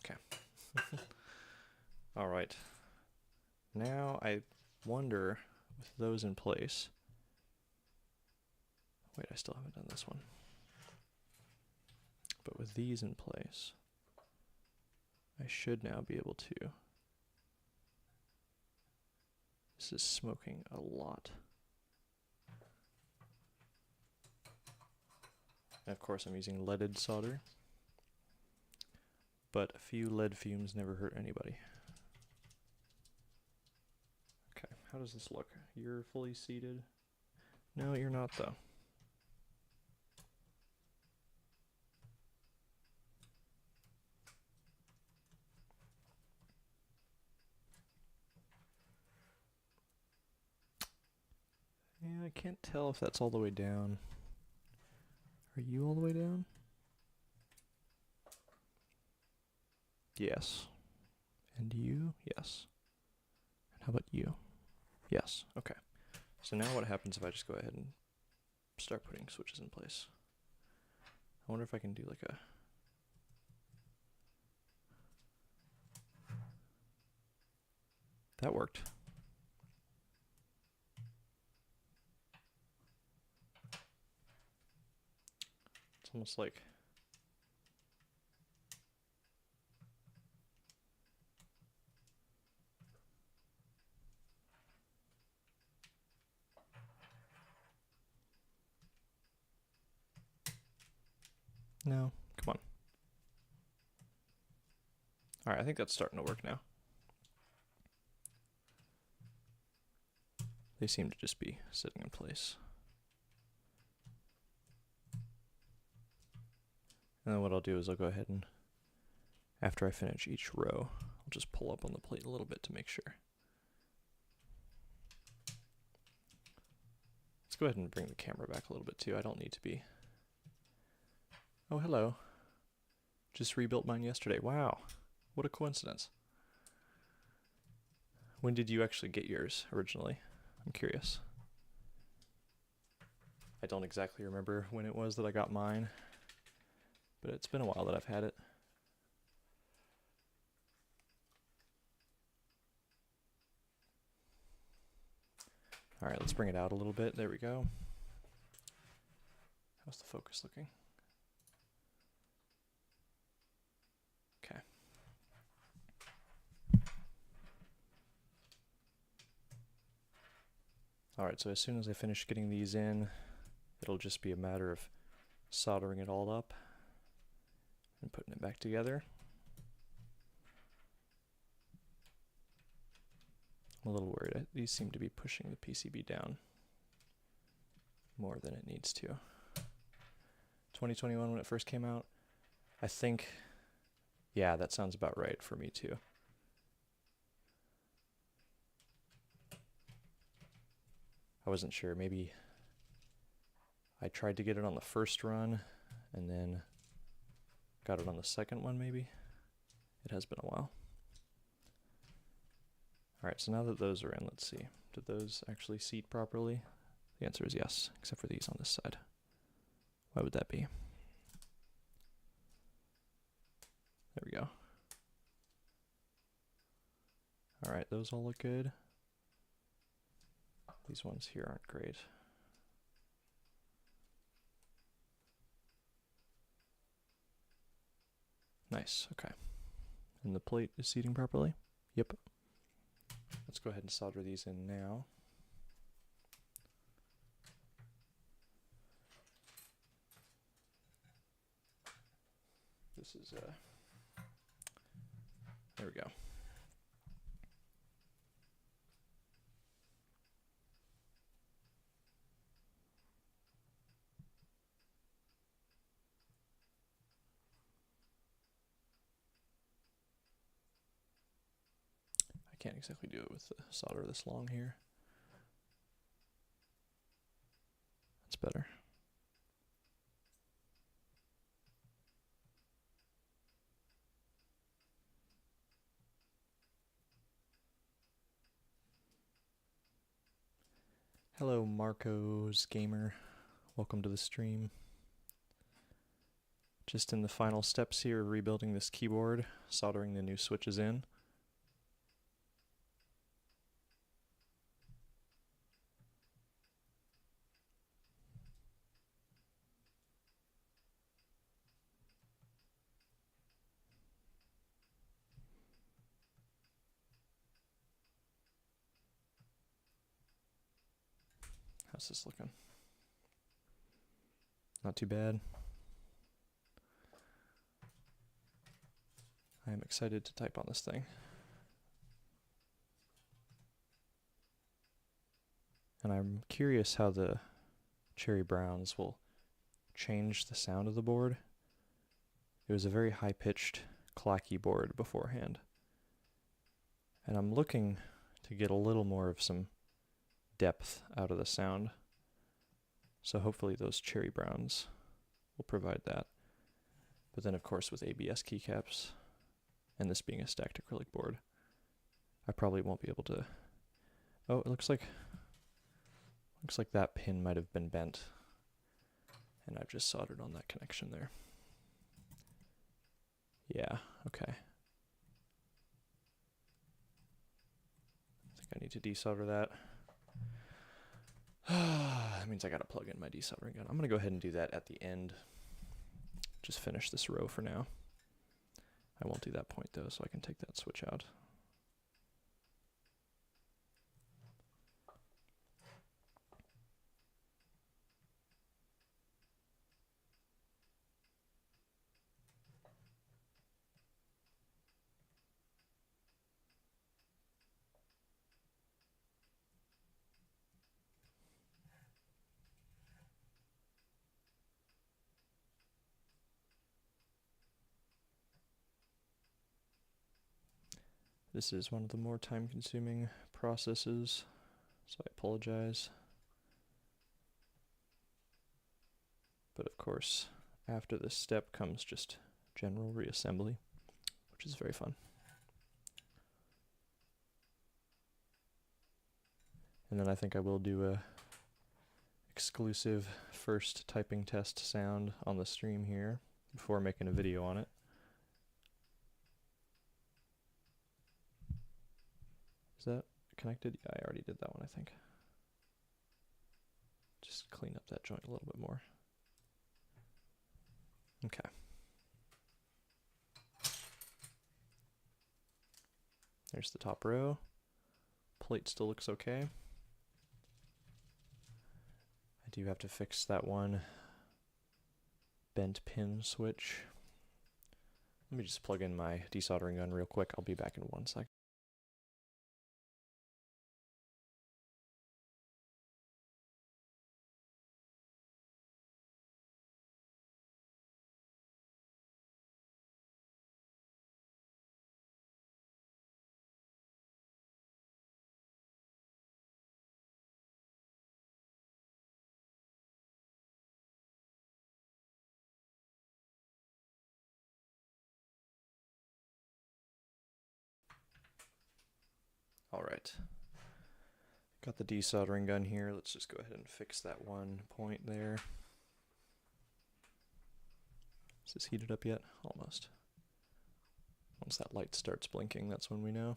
Okay. All right. Now I wonder, with those in place. Wait, I still haven't done this one. But with these in place, I should now be able to. This is smoking a lot. And of course I'm using leaded solder. But a few lead fumes never hurt anybody. Okay, how does this look? You're fully seated? No, you're not though. Yeah, I can't tell if that's all the way down. Are you all the way down? Yes. And you? Yes. And how about you? Yes. Okay. So now what happens if I just go ahead and start putting switches in place? I wonder if I can do like a... That worked. It's almost like... No, come on. Alright, I think that's starting to work now. They seem to just be sitting in place. And then what I'll do is I'll go ahead and, after I finish each row, I'll just pull up on the plate a little bit to make sure. Let's go ahead and bring the camera back a little bit too. I don't need to be... Oh, hello. Just rebuilt mine yesterday. Wow. What a coincidence. When did you actually get yours originally? I'm curious. I don't exactly remember when it was that I got mine, but it's been a while that I've had it. All right, let's bring it out a little bit. There we go. How's the focus looking? Okay. All right, so as soon as I finish getting these in, it'll just be a matter of soldering it all up and putting it back together. I'm a little worried. These seem to be pushing the PCB down more than it needs to. 2021 when it first came out, I think, yeah, that sounds about right for me too. I wasn't sure, maybe I tried to get it on the first run and then got it on the second one maybe. It has been a while. Alright, so now that those are in, let's see. Did those actually seat properly? The answer is yes, except for these on this side. Why would that be? There we go. Alright, those all look good. These ones here aren't great. Nice, okay. And the plate is seating properly? Yep. Let's go ahead and solder these in now. This is, there we go. I can't exactly do it with the solder this long here. That's better. Hello, Marco's Gamer. Welcome to the stream. Just in the final steps here, rebuilding this keyboard, soldering the new switches in. How's this looking? Not too bad. I am excited to type on this thing. And I'm curious how the cherry browns will change the sound of the board. It was a very high-pitched, clacky board beforehand. And I'm looking to get a little more of some depth out of the sound. So hopefully those cherry browns will provide that. But then of course with ABS keycaps, and this being a stacked acrylic board, I probably won't be able to... Oh, it looks like that pin might have been bent, and I've just soldered on that connection there. Yeah, okay. I think I need to desolder that. That means I gotta plug in my desoldering gun. I'm gonna go ahead and do that at the end. Just finish this row for now. I won't do that point though, so I can take that switch out. This is one of the more time-consuming processes, so I apologize. But of course, after this step comes just general reassembly, which is very fun. And then I think I will do a exclusive first typing test sound on the stream here before making a video on it. Is that connected? Yeah, I already did that one, I think. Just clean up that joint a little bit more. Okay. There's the top row. Plate still looks okay. I do have to fix that one bent pin switch. Let me just plug in my desoldering gun real quick. I'll be back in 1 second. All right. Got the desoldering gun here. Let's just go ahead and fix that one point there. Is this heated up yet? Almost. Once that light starts blinking, that's when we know.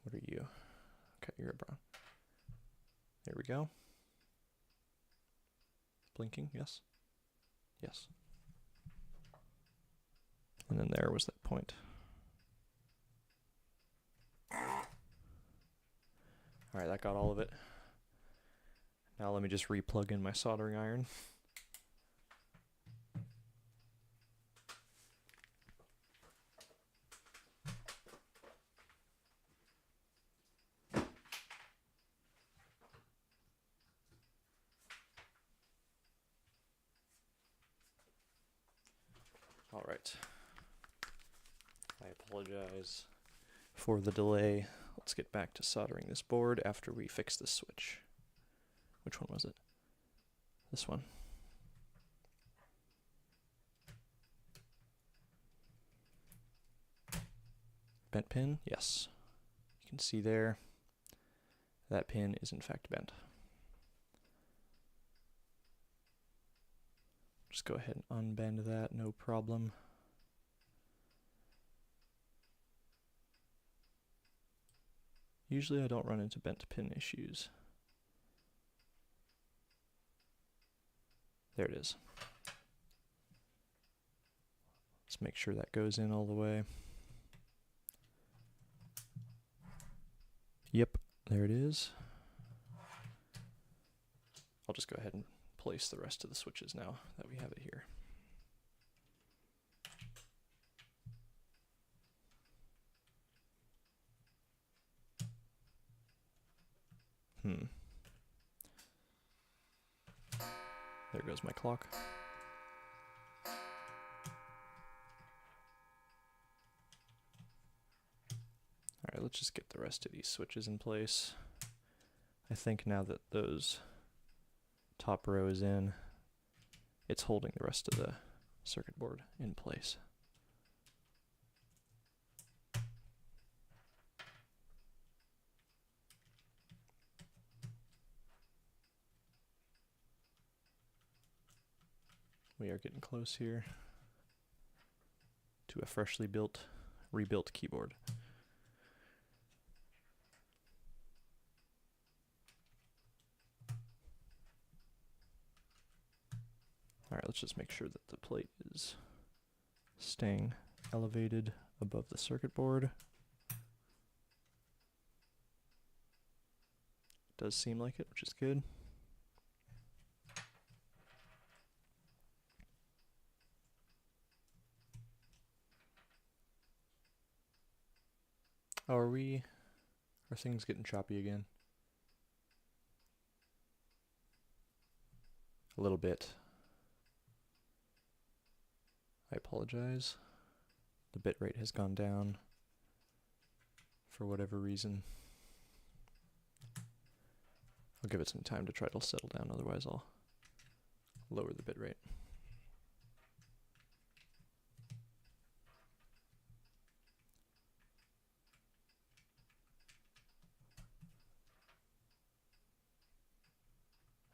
What are you? Okay, you're a brown. There we go. Blinking, yes? Yes. And then there was that point. Alright, that got all of it. Now let me just re-plug in my soldering iron. Alright. I apologize for the delay. Let's get back to soldering this board after we fix this switch. Which one was it? This one. Bent pin? Yes. You can see there, that pin is in fact bent. Just go ahead and unbend that, no problem. Usually I don't run into bent pin issues. There it is. Let's make sure that goes in all the way. Yep, there it is. I'll just go ahead and place the rest of the switches now that we have it here. There goes my clock. Alright, let's just get the rest of these switches in place. I think now that those top row is in, it's holding the rest of the circuit board in place. We are getting close here to a freshly rebuilt keyboard. Alright, let's just make sure that the plate is staying elevated above the circuit board. Does seem like it, which is good. Oh, are things getting choppy again? A little bit. I apologize. The bitrate has gone down for whatever reason. I'll give it some time to try to settle down, otherwise I'll lower the bitrate.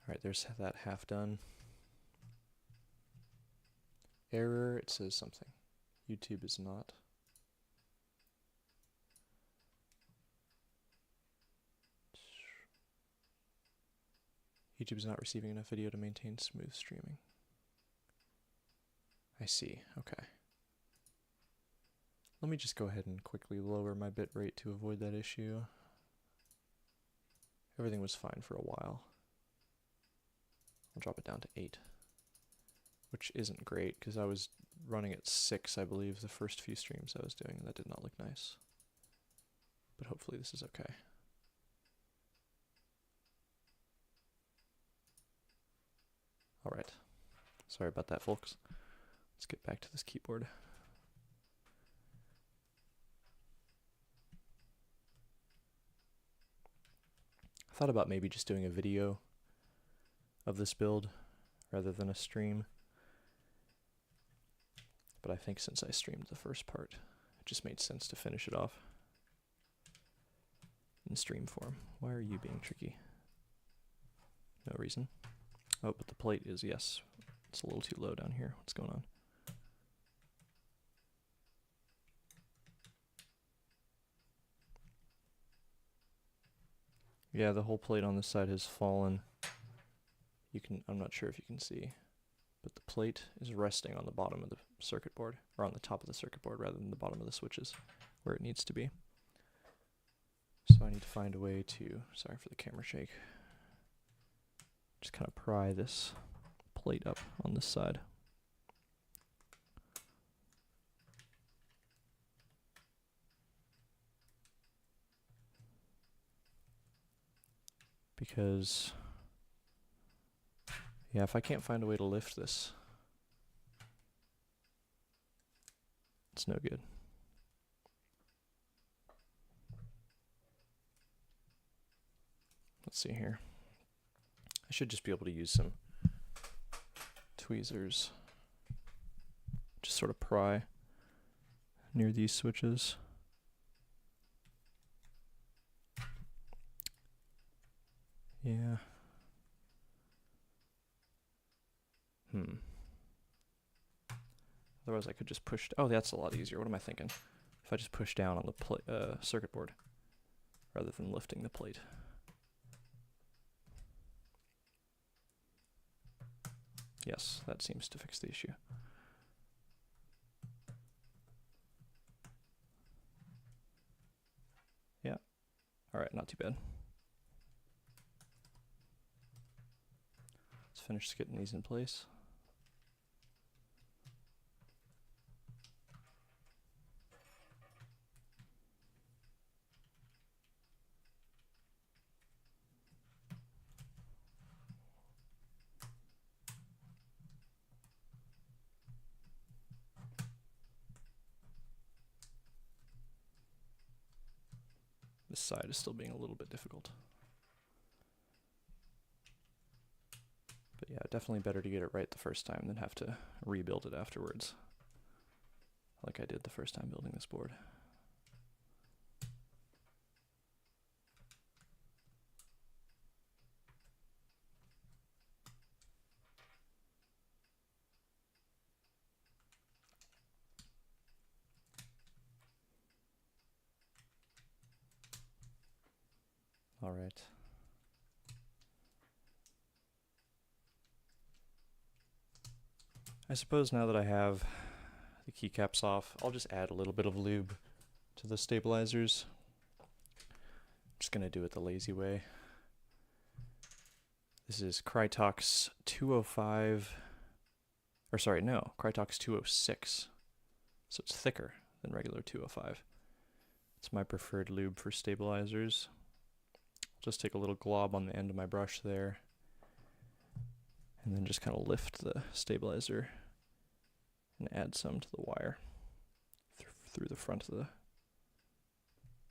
Alright, there's that half done. Error, it says something. YouTube is not. YouTube is not receiving enough video to maintain smooth streaming. I see, okay. Let me just go ahead and quickly lower my bitrate to avoid that issue. Everything was fine for a while. I'll drop it down to 8, which isn't great because I was running at 6, I believe, the first few streams I was doing, and that did not look nice. But hopefully this is okay. Alright, sorry about that, folks. Let's get back to this keyboard. I thought about maybe just doing a video of this build rather than a stream, but I think since I streamed the first part, it just made sense to finish it off in stream form. Why are you being tricky? No reason. Oh, but the plate is, yes, it's a little too low down here. What's going on? Yeah, the whole plate on this side has fallen. You can, I'm not sure if you can see, but the plate is resting on the bottom of the circuit board, or on the top of the circuit board rather than the bottom of the switches, where it needs to be. So I need to find a way to, sorry for the camera shake, just kind of pry this plate up on this side. Because, yeah, if I can't find a way to lift this, it's no good. Let's see here. I should just be able to use some tweezers. Just sort of pry near these switches. Yeah. Otherwise I could just push, oh, that's a lot easier. What am I thinking? If I just push down on the circuit board rather than lifting the plate. Yes, that seems to fix the issue. Yeah. Alright, not too bad. Let's finish getting these in place. This side is still being a little bit difficult. But yeah, definitely better to get it right the first time than have to rebuild it afterwards, like I did the first time building this board. All right. I suppose now that I have the keycaps off, I'll just add a little bit of lube to the stabilizers. I'm just going to do it the lazy way. This is Krytox 205, or sorry, no, Krytox 206. So it's thicker than regular 205. It's my preferred lube for stabilizers. Just take a little glob on the end of my brush there, and then just kind of lift the stabilizer and add some to the wire through the front of the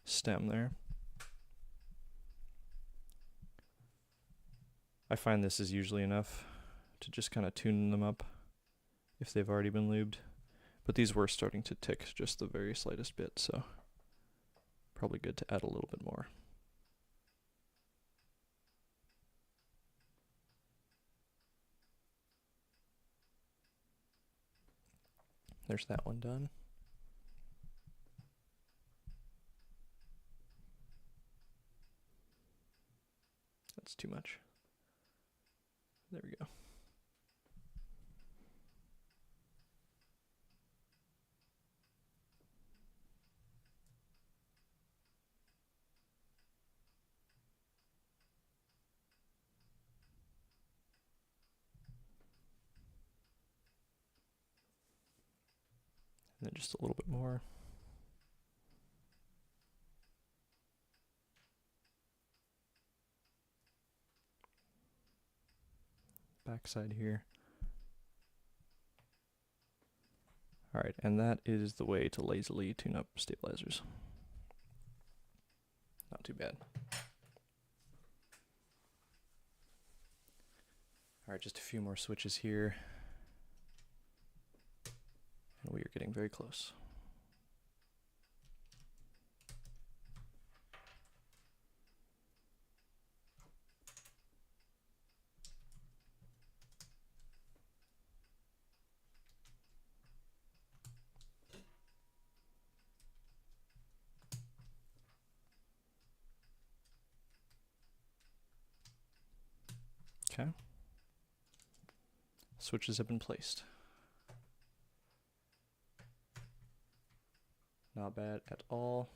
stem there. I find this is usually enough to just kind of tune them up if they've already been lubed. But these were starting to tick just the very slightest bit, so probably good to add a little bit more. There's that one done. That's too much. There we go. And then just a little bit more. Backside here. Alright, and that is the way to lazily tune up stabilizers. Not too bad. Alright, just a few more switches here. And we are getting very close. Okay. Switches have been placed. Not bad at all.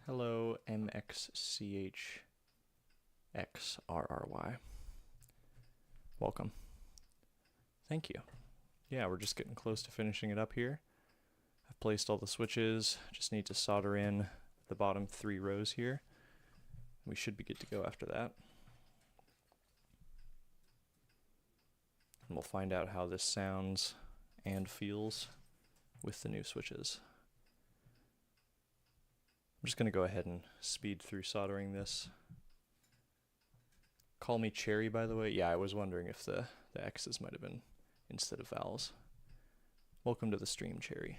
Hello, MXCHXRRY. Welcome. Thank you. Yeah, we're just getting close to finishing it up here. I've placed all the switches. Just need to solder in the bottom 3 rows here. We should be good to go after that. And we'll find out how this sounds and feels with the new switches. I'm just going to go ahead and speed through soldering this. Call me Cherry, by the way. Yeah, I was wondering if the X's might have been instead of vowels. Welcome to the stream, Cherry.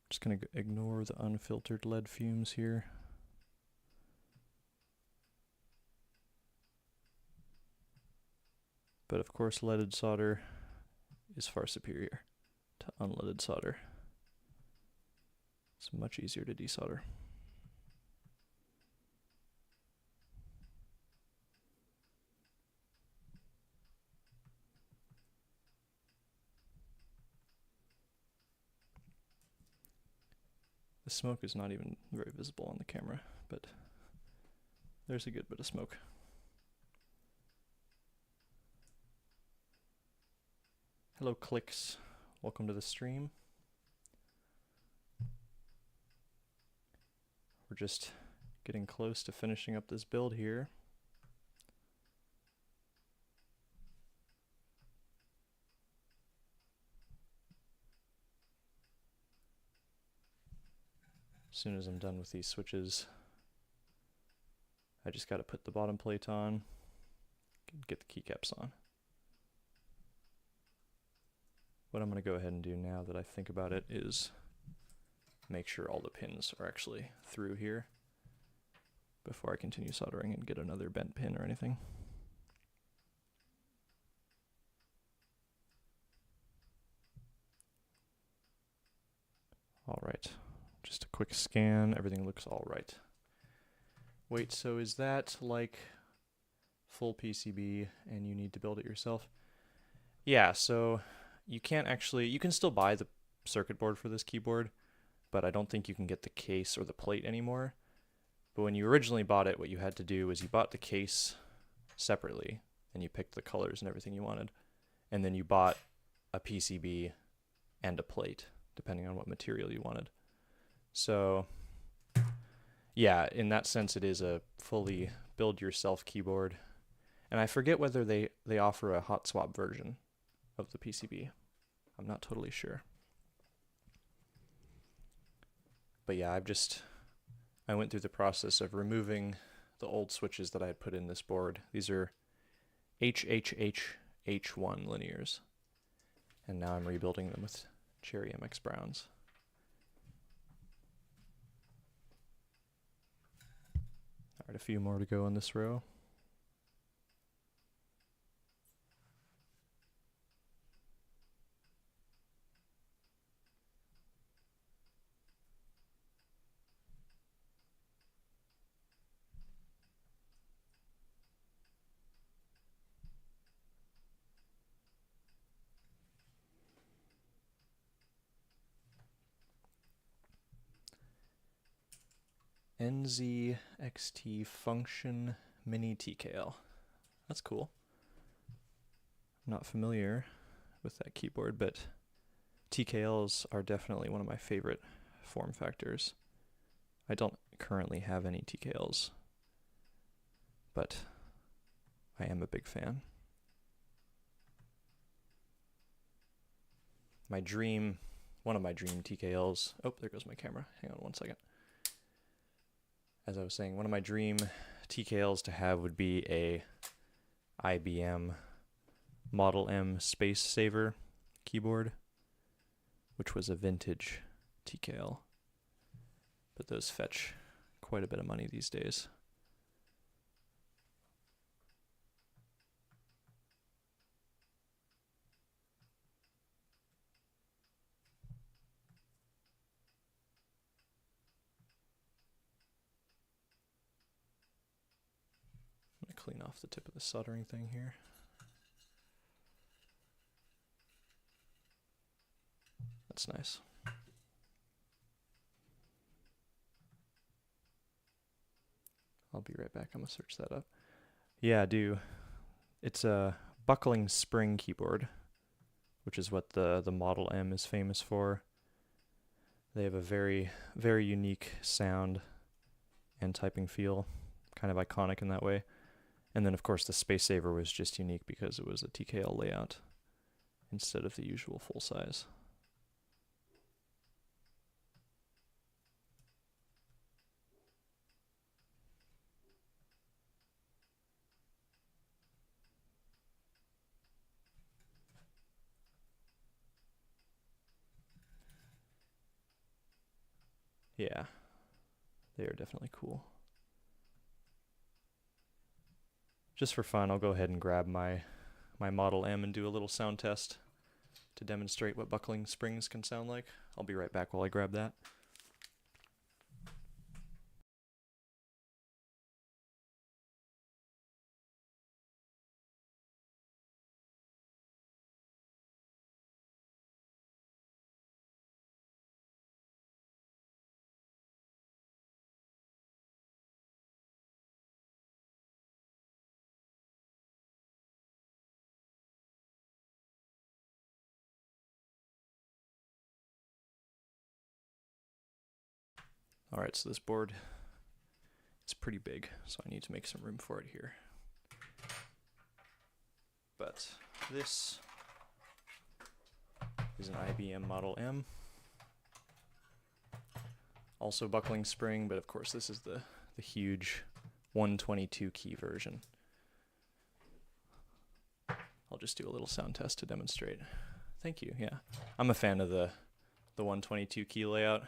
Just going to ignore the unfiltered lead fumes here. But of course, leaded solder is far superior to unleaded solder. It's much easier to desolder. The smoke is not even very visible on the camera, but there's a good bit of smoke. Hello, Clicks. Welcome to the stream. We're just getting close to finishing up this build here. As soon as I'm done with these switches, I just got to put the bottom plate on, get the keycaps on. What I'm going to go ahead and do now that I think about it is make sure all the pins are actually through here before I continue soldering and get another bent pin or anything. All right, just a quick scan. Everything looks all right. Wait, so is that like full PCB and you need to build it yourself? Yeah, so you can't actually, you can still buy the circuit board for this keyboard, but I don't think you can get the case or the plate anymore. But when you originally bought it, what you had to do was you bought the case separately, and you picked the colors and everything you wanted, and then you bought a PCB and a plate, depending on what material you wanted. So yeah, in that sense, it is a fully build-yourself keyboard. And I forget whether they offer a hot swap version of the PCB. I'm not totally sure. But yeah, I went through the process of removing the old switches that I had put in this board. These are HHHH1 linears. And now I'm rebuilding them with Cherry MX Browns. All right, a few more to go on this row. NZXT Function Mini TKL. That's cool. I'm not familiar with that keyboard, but TKLs are definitely one of my favorite form factors. I don't currently have any TKLs, but I am a big fan. One of my dream TKLs, oh, there goes my camera. Hang on one second. As I was saying, one of my dream TKLs to have would be a IBM Model M Space Saver keyboard, which was a vintage TKL. But those fetch quite a bit of money these days. I'm going to clean off the tip of the soldering thing here. That's nice. I'll be right back. I'm going to search that up. Yeah, I do. It's a buckling spring keyboard, which is what the Model M is famous for. They have a very, very unique sound and typing feel, kind of iconic in that way. And then, of course, the Space Saver was just unique because it was a TKL layout instead of the usual full size. Yeah, they are definitely cool. Just for fun, I'll go ahead and grab my Model M and do a little sound test to demonstrate what buckling springs can sound like. I'll be right back while I grab that. Alright, so this board is pretty big, so I need to make some room for it here. But this is an IBM Model M. Also buckling spring, but of course this is the huge 122 key version. I'll just do a little sound test to demonstrate. Thank you, yeah. I'm a fan of the 122 key layout.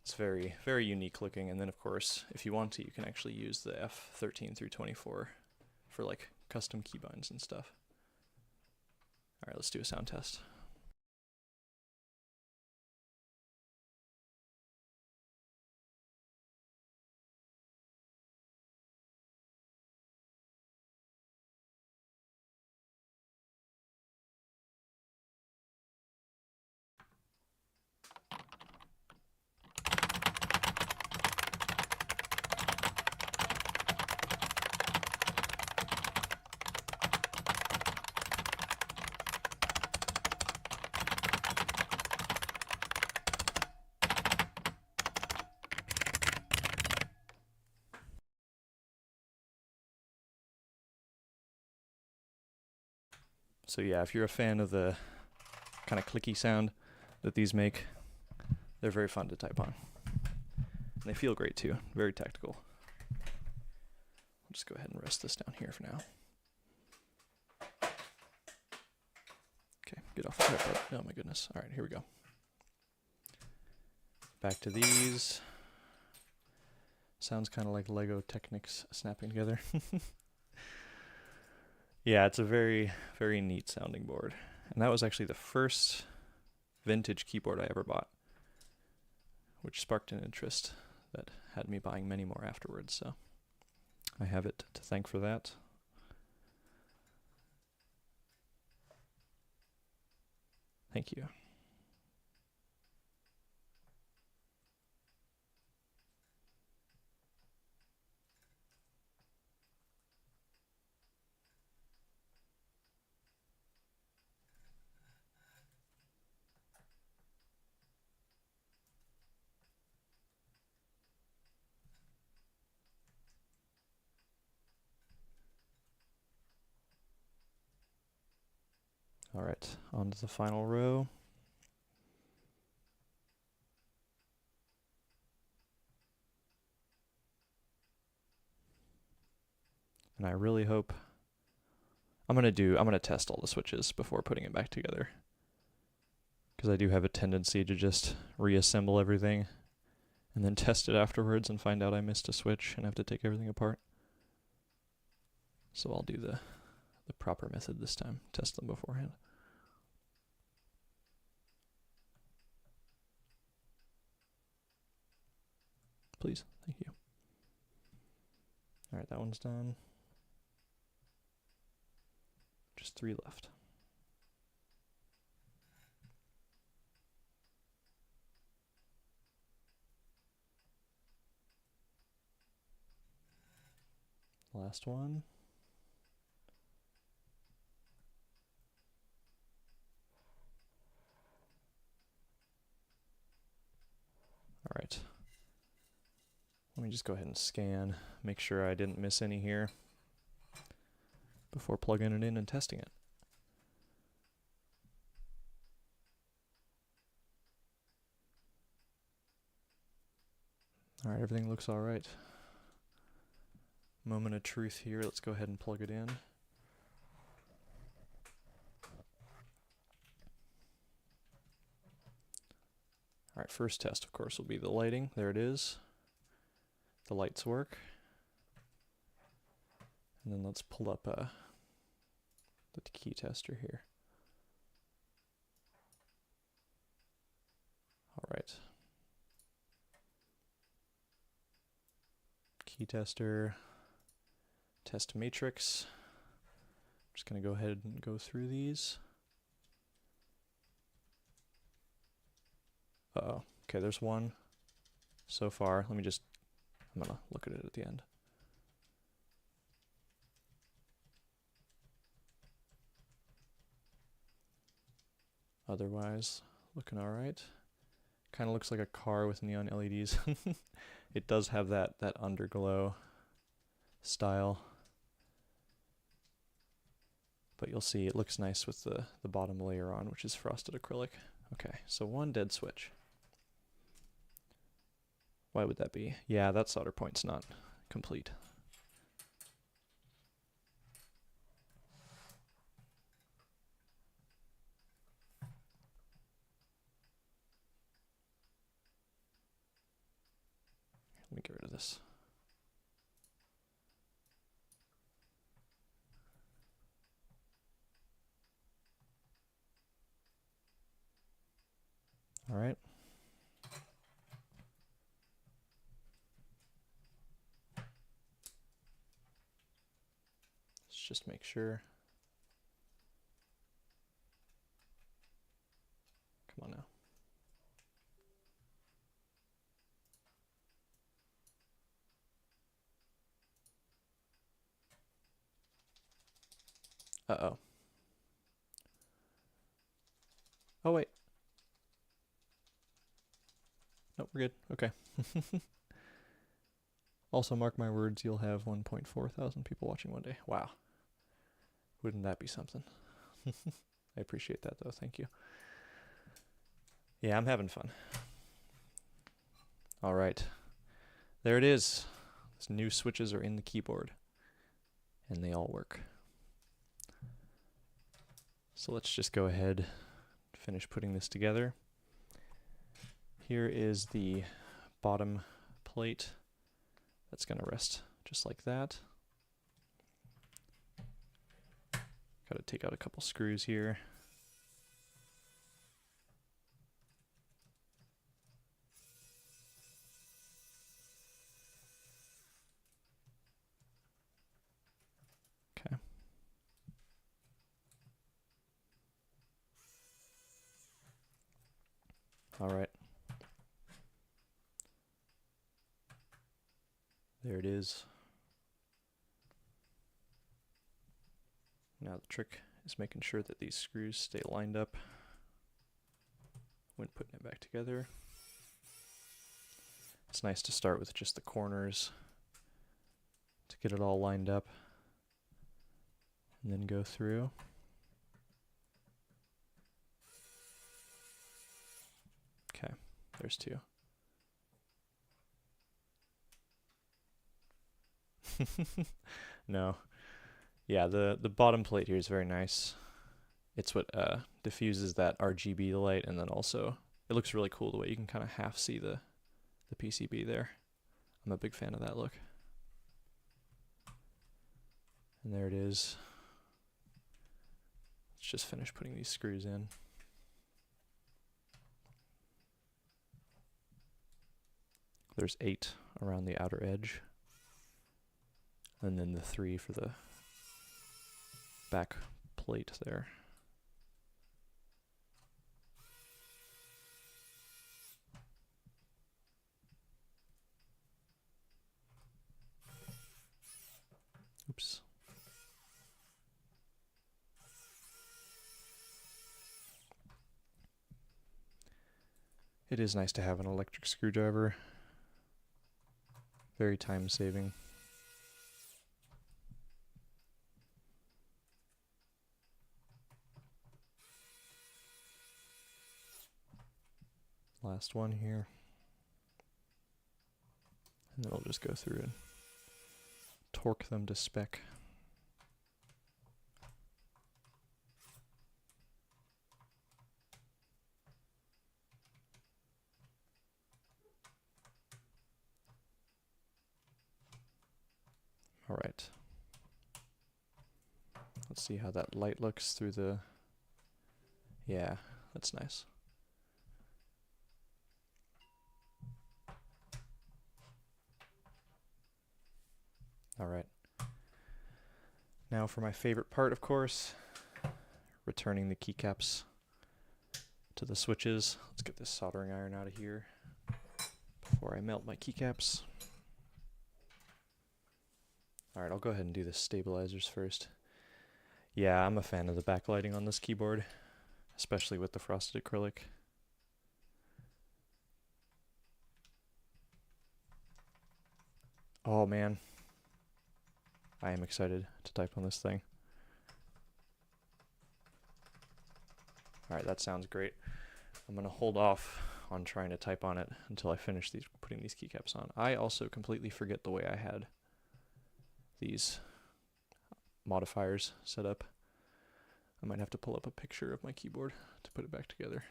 It's very, very unique looking, and then of course, if you want to, you can actually use the F13 through 24 for like custom keybinds and stuff. Alright, let's do a sound test. So yeah, if you're a fan of the kind of clicky sound that these make, they're very fun to type on. And they feel great too, very tactical. I'll just go ahead and rest this down here for now. Okay, get off the tripod. Oh my goodness. All right, here we go. Back to these. Sounds kind of like Lego Technics snapping together. Yeah, it's a very, very neat sounding board. And that was actually the first vintage keyboard I ever bought, which sparked an interest that had me buying many more afterwards. So I have it to thank for that. Thank you. All right, on to the final row. And I really hope I'm gonna test all the switches before putting it back together, because I do have a tendency to just reassemble everything and then test it afterwards and find out I missed a switch and have to take everything apart. So I'll do the proper method this time, test them beforehand. Please, thank you. All right, that one's done. Just 3 left. Last one. All right. Let me just go ahead and scan, make sure I didn't miss any here before plugging it in and testing it. All right, everything looks all right. Moment of truth here. Let's go ahead and plug it in. All right, first test, of course, will be the lighting. There it is. The lights work. And then let's pull up the key tester here. All right. Key tester, test matrix. I'm just going to go ahead and go through these. Uh-oh. Okay, there's one so far. I'm going to look at it at the end. Otherwise, looking all right. Kind of looks like a car with neon LEDs. It does have that underglow style. But you'll see it looks nice with the bottom layer on, which is frosted acrylic. Okay, so one dead switch. Why would that be? Yeah, that solder point's not complete. Let me get rid of this. All right. Let's just make sure. Come on now. Uh-oh. Oh, wait. Nope, we're good. Okay. Also, mark my words, you'll have 1.4 thousand people watching one day. Wow. Wouldn't that be something? I appreciate that though, thank you. Yeah, I'm having fun. All right, there it is. These new switches are in the keyboard, and they all work. So let's just go ahead and finish putting this together. Here is the bottom plate that's going to rest just like that. Got to take out a couple screws here. Okay. All right. There it is. Now the trick is making sure that these screws stay lined up when putting it back together. It's nice to start with just the corners to get it all lined up and then go through. Okay, there's two. No. Yeah, the bottom plate here is very nice. It's what diffuses that RGB light, and then also it looks really cool the way you can kind of half see the PCB there. I'm a big fan of that look. And there it is. Let's just finish putting these screws in. There's 8 around the outer edge, and then the 3 for the back plate there. Oops. It is nice to have an electric screwdriver. Very time saving. Last one here. And then I'll just go through and torque them to spec. All right. Let's see how that light looks through the... Yeah, that's nice. All right. Now for my favorite part, of course, returning the keycaps to the switches. Let's get this soldering iron out of here before I melt my keycaps. All right, I'll go ahead and do the stabilizers first. Yeah, I'm a fan of the backlighting on this keyboard, especially with the frosted acrylic. Oh man, I am excited to type on this thing. All right, that sounds great. I'm gonna hold off on trying to type on it until I finish putting these keycaps on. I also completely forget the way I had these modifiers set up. I might have to pull up a picture of my keyboard to put it back together.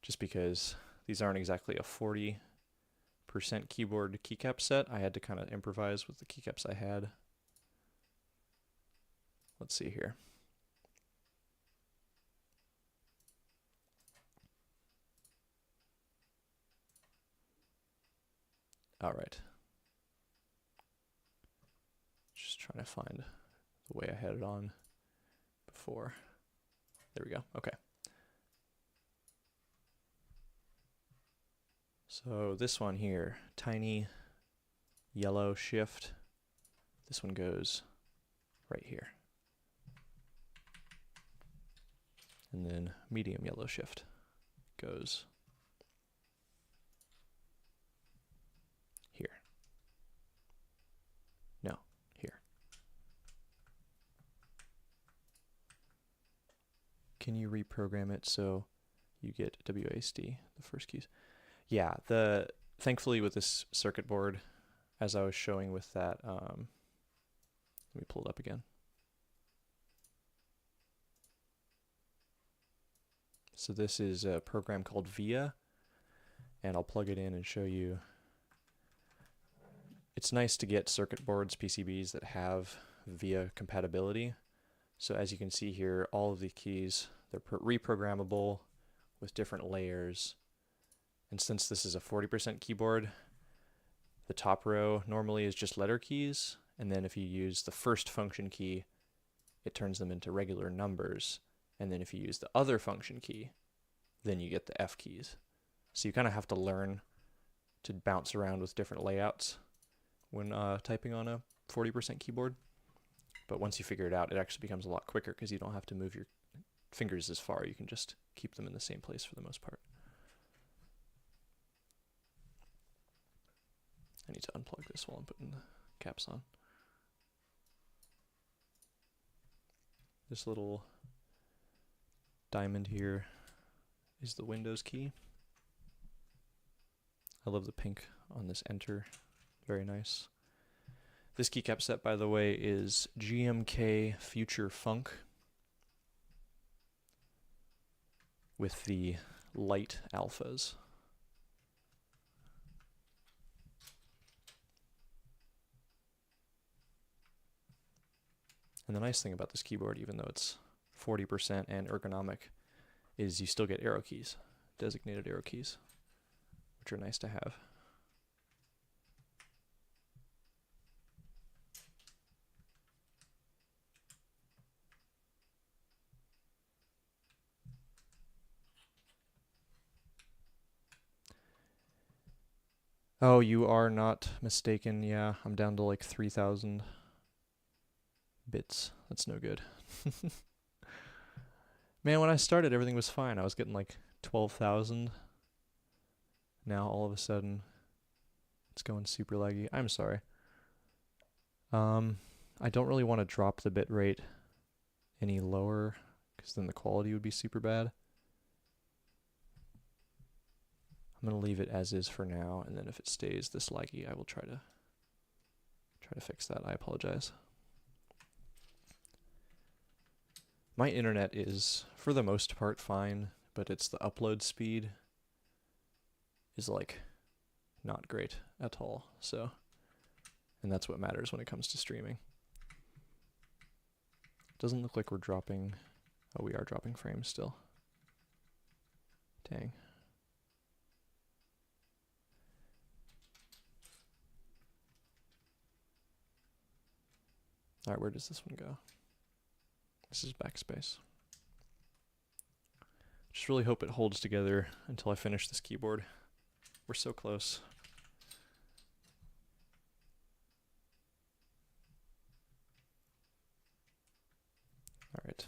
Just because these aren't exactly a 40% keyboard keycap set, I had to kind of improvise with the keycaps I had. Let's see here. All right. Just trying to find the way I had it on before. There we go. Okay. So this one here, tiny yellow shift. This one goes right here. And then medium yellow shift goes here. No, here. can you reprogram it so you get WASD, the first keys? Yeah, thankfully with this circuit board, as I was showing with that, let me pull it up again. So this is a program called VIA, and I'll plug it in and show you. It's nice to get circuit boards, PCBs that have VIA compatibility. So as you can see here, all of the keys, they're reprogrammable with different layers. And since this is a 40% keyboard, the top row normally is just letter keys, and then if you use the first function key, it turns them into regular numbers. And then if you use the other function key, then you get the F keys. So you kind of have to learn to bounce around with different layouts when typing on a 40% keyboard. But once you figure it out, it actually becomes a lot quicker because you don't have to move your fingers as far. You can just keep them in the same place for the most part. I need to unplug this while I'm putting the caps on. This little diamond here is the Windows key. I love the pink on this enter. Very nice. This keycap set, by the way, is GMK Future Funk with the light alphas. And the nice thing about this keyboard, even though it's 40% and ergonomic, is you still get arrow keys, designated arrow keys, which are nice to have. Oh, you are not mistaken. Yeah, I'm down to like 3,000 bits. That's no good. Man, when I started, everything was fine. I was getting like 12,000. Now, all of a sudden, it's going super laggy. I'm sorry. I don't really want to drop the bit rate any lower, because then the quality would be super bad. I'm going to leave it as is for now, and then if it stays this laggy, I will try to fix that. I apologize. My internet is, for the most part, fine, but it's the upload speed is like not great at all. So, and that's what matters when it comes to streaming. Doesn't look like we're dropping. Oh, we are dropping frames still. Dang. All right, where does this one go? This is backspace. Just really hope it holds together until I finish this keyboard. We're so close. All right.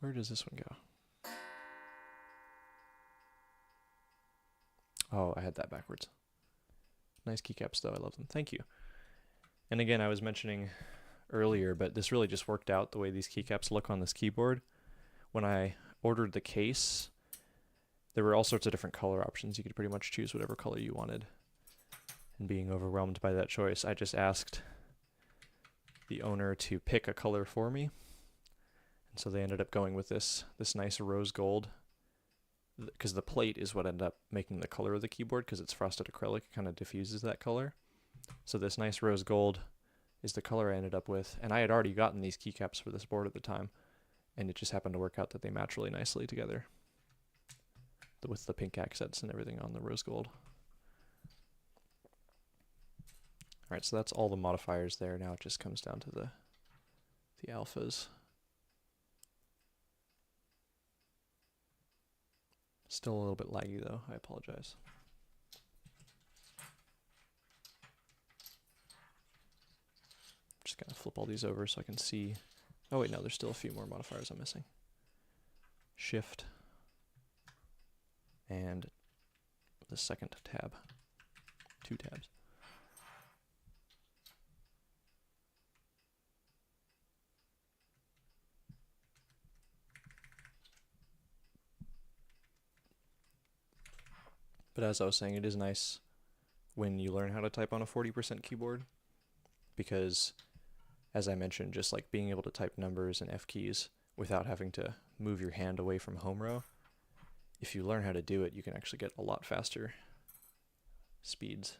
Where does this one go? Oh, I had that backwards. Nice keycaps though, I love them. Thank you. And again, I was mentioning earlier, but this really just worked out the way these keycaps look on this keyboard. When I ordered the case, there were all sorts of different color options. You could pretty much choose whatever color you wanted. And being overwhelmed by that choice, I just asked the owner to pick a color for me. And so they ended up going with this nice rose gold, because the plate is what ended up making the color of the keyboard, because it's frosted acrylic, it kind of diffuses that color. So this nice rose gold is the color I ended up with, and I had already gotten these keycaps for this board at the time, and it just happened to work out that they match really nicely together with the pink accents and everything on the rose gold. Alright, so that's all the modifiers there. Now it just comes down to the alphas. Still a little bit laggy though, I apologize. Just gonna flip all these over so I can see. Oh wait, no, there's still a few more modifiers I'm missing. Shift and the second tab. 2 tabs. But as I was saying, it is nice when you learn how to type on a 40% keyboard because, as I mentioned, just like being able to type numbers and F keys without having to move your hand away from home row, if you learn how to do it, you can actually get a lot faster speeds.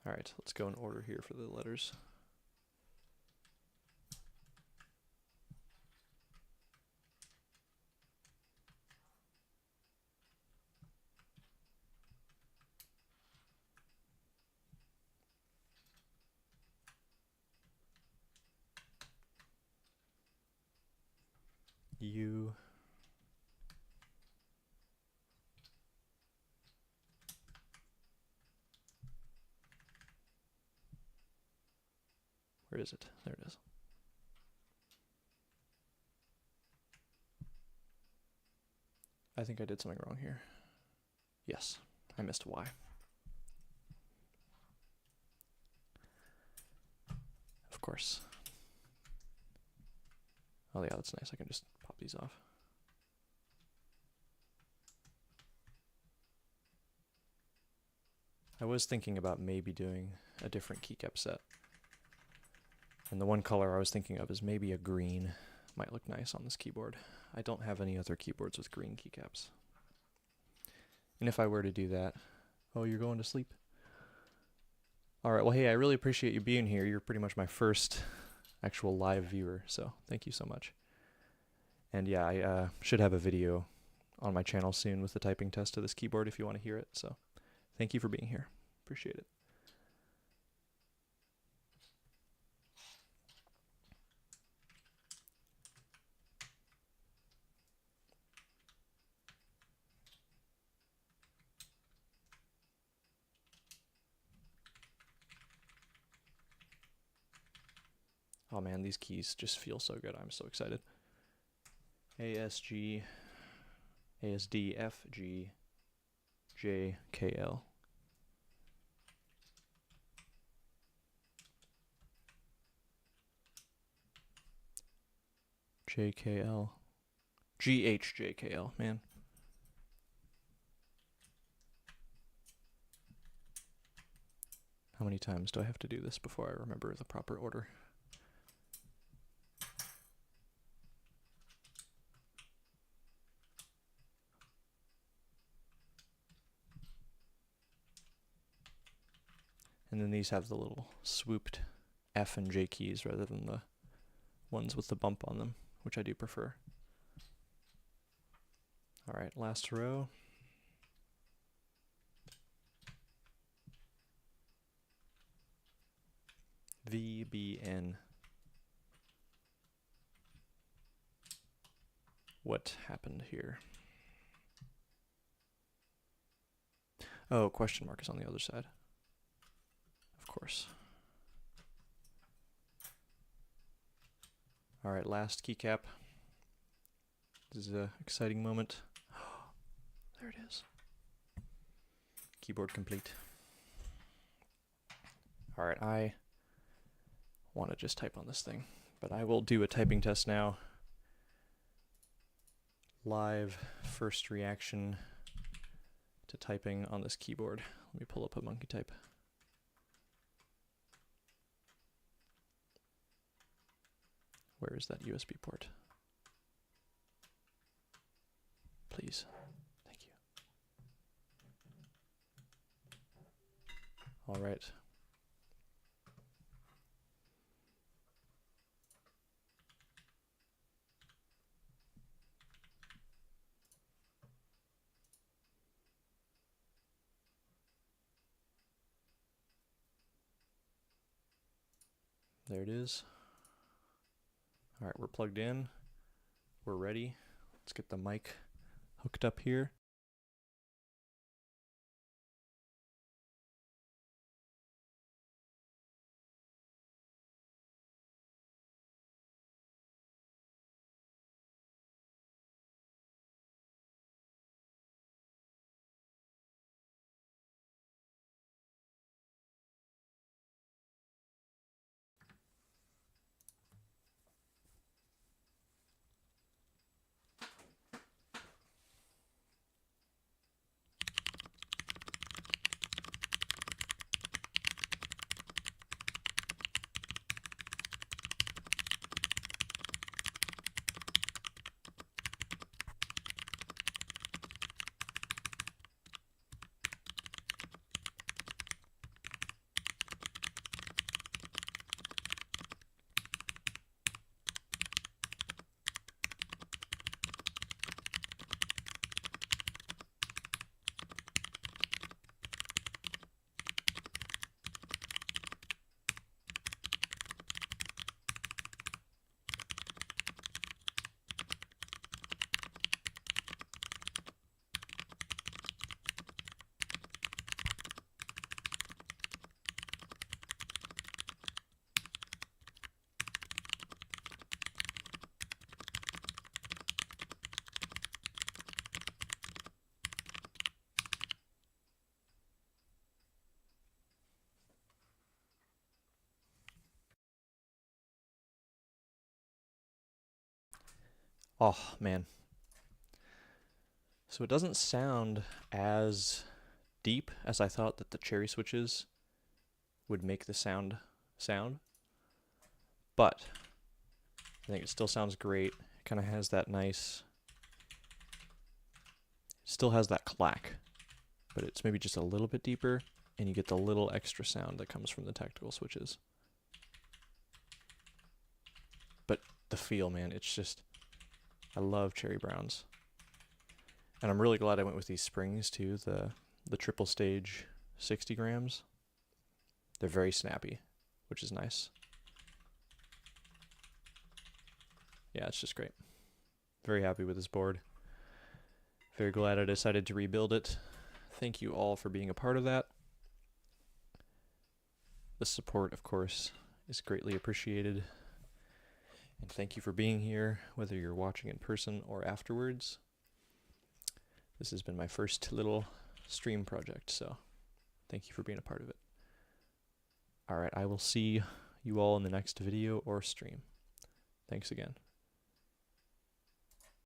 All right, let's go in order here for the letters. U, where is it? There it is. I think I did something wrong here. Yes, I missed a Y. Of course. Oh yeah, that's nice. I can just pop these off. I was thinking about maybe doing a different keycap set. And the one color I was thinking of is maybe a green. Might look nice on this keyboard. I don't have any other keyboards with green keycaps. And if I were to do that... Oh, you're going to sleep? Alright, well hey, I really appreciate you being here. You're pretty much my first actual live viewer, so thank you so much. And yeah, I should have a video on my channel soon with the typing test of this keyboard if you want to hear it, so thank you for being here. Appreciate it. Oh man, these keys just feel so good. I'm so excited. A, S, G, A, S, D, F, G, J, K, L. J, K, L. G, H, J, K, L. Man. How many times do I have to do this before I remember the proper order? And then these have the little swooped F and J keys rather than the ones with the bump on them, which I do prefer. Alright, last row. V, B, N. What happened here? Oh, question mark is on the other side. Of course. Alright, last keycap. This is an exciting moment. There it is. Keyboard complete. Alright, I want to just type on this thing, but I will do a typing test now. Live first reaction to typing on this keyboard. Let me pull up a monkey type. Where is that USB port? Please. Thank you. All right. There it is. All right, we're plugged in. We're ready. Let's get the mic hooked up here. Oh, man. So it doesn't sound as deep as I thought that the cherry switches would make the sound, but I think it still sounds great. It kind of has that nice, still has that clack, but it's maybe just a little bit deeper, and you get the little extra sound that comes from the tactical switches. But the feel, man, it's just, I love cherry browns. And I'm really glad I went with these springs too, the triple stage 60 grams. They're very snappy, which is nice. Yeah, it's just great. Very happy with this board. Very glad I decided to rebuild it. Thank you all for being a part of that. The support, of course, is greatly appreciated. And thank you for being here, whether you're watching in person or afterwards. This has been my first little stream project, so thank you for being a part of it. Alright, I will see you all in the next video or stream. Thanks again.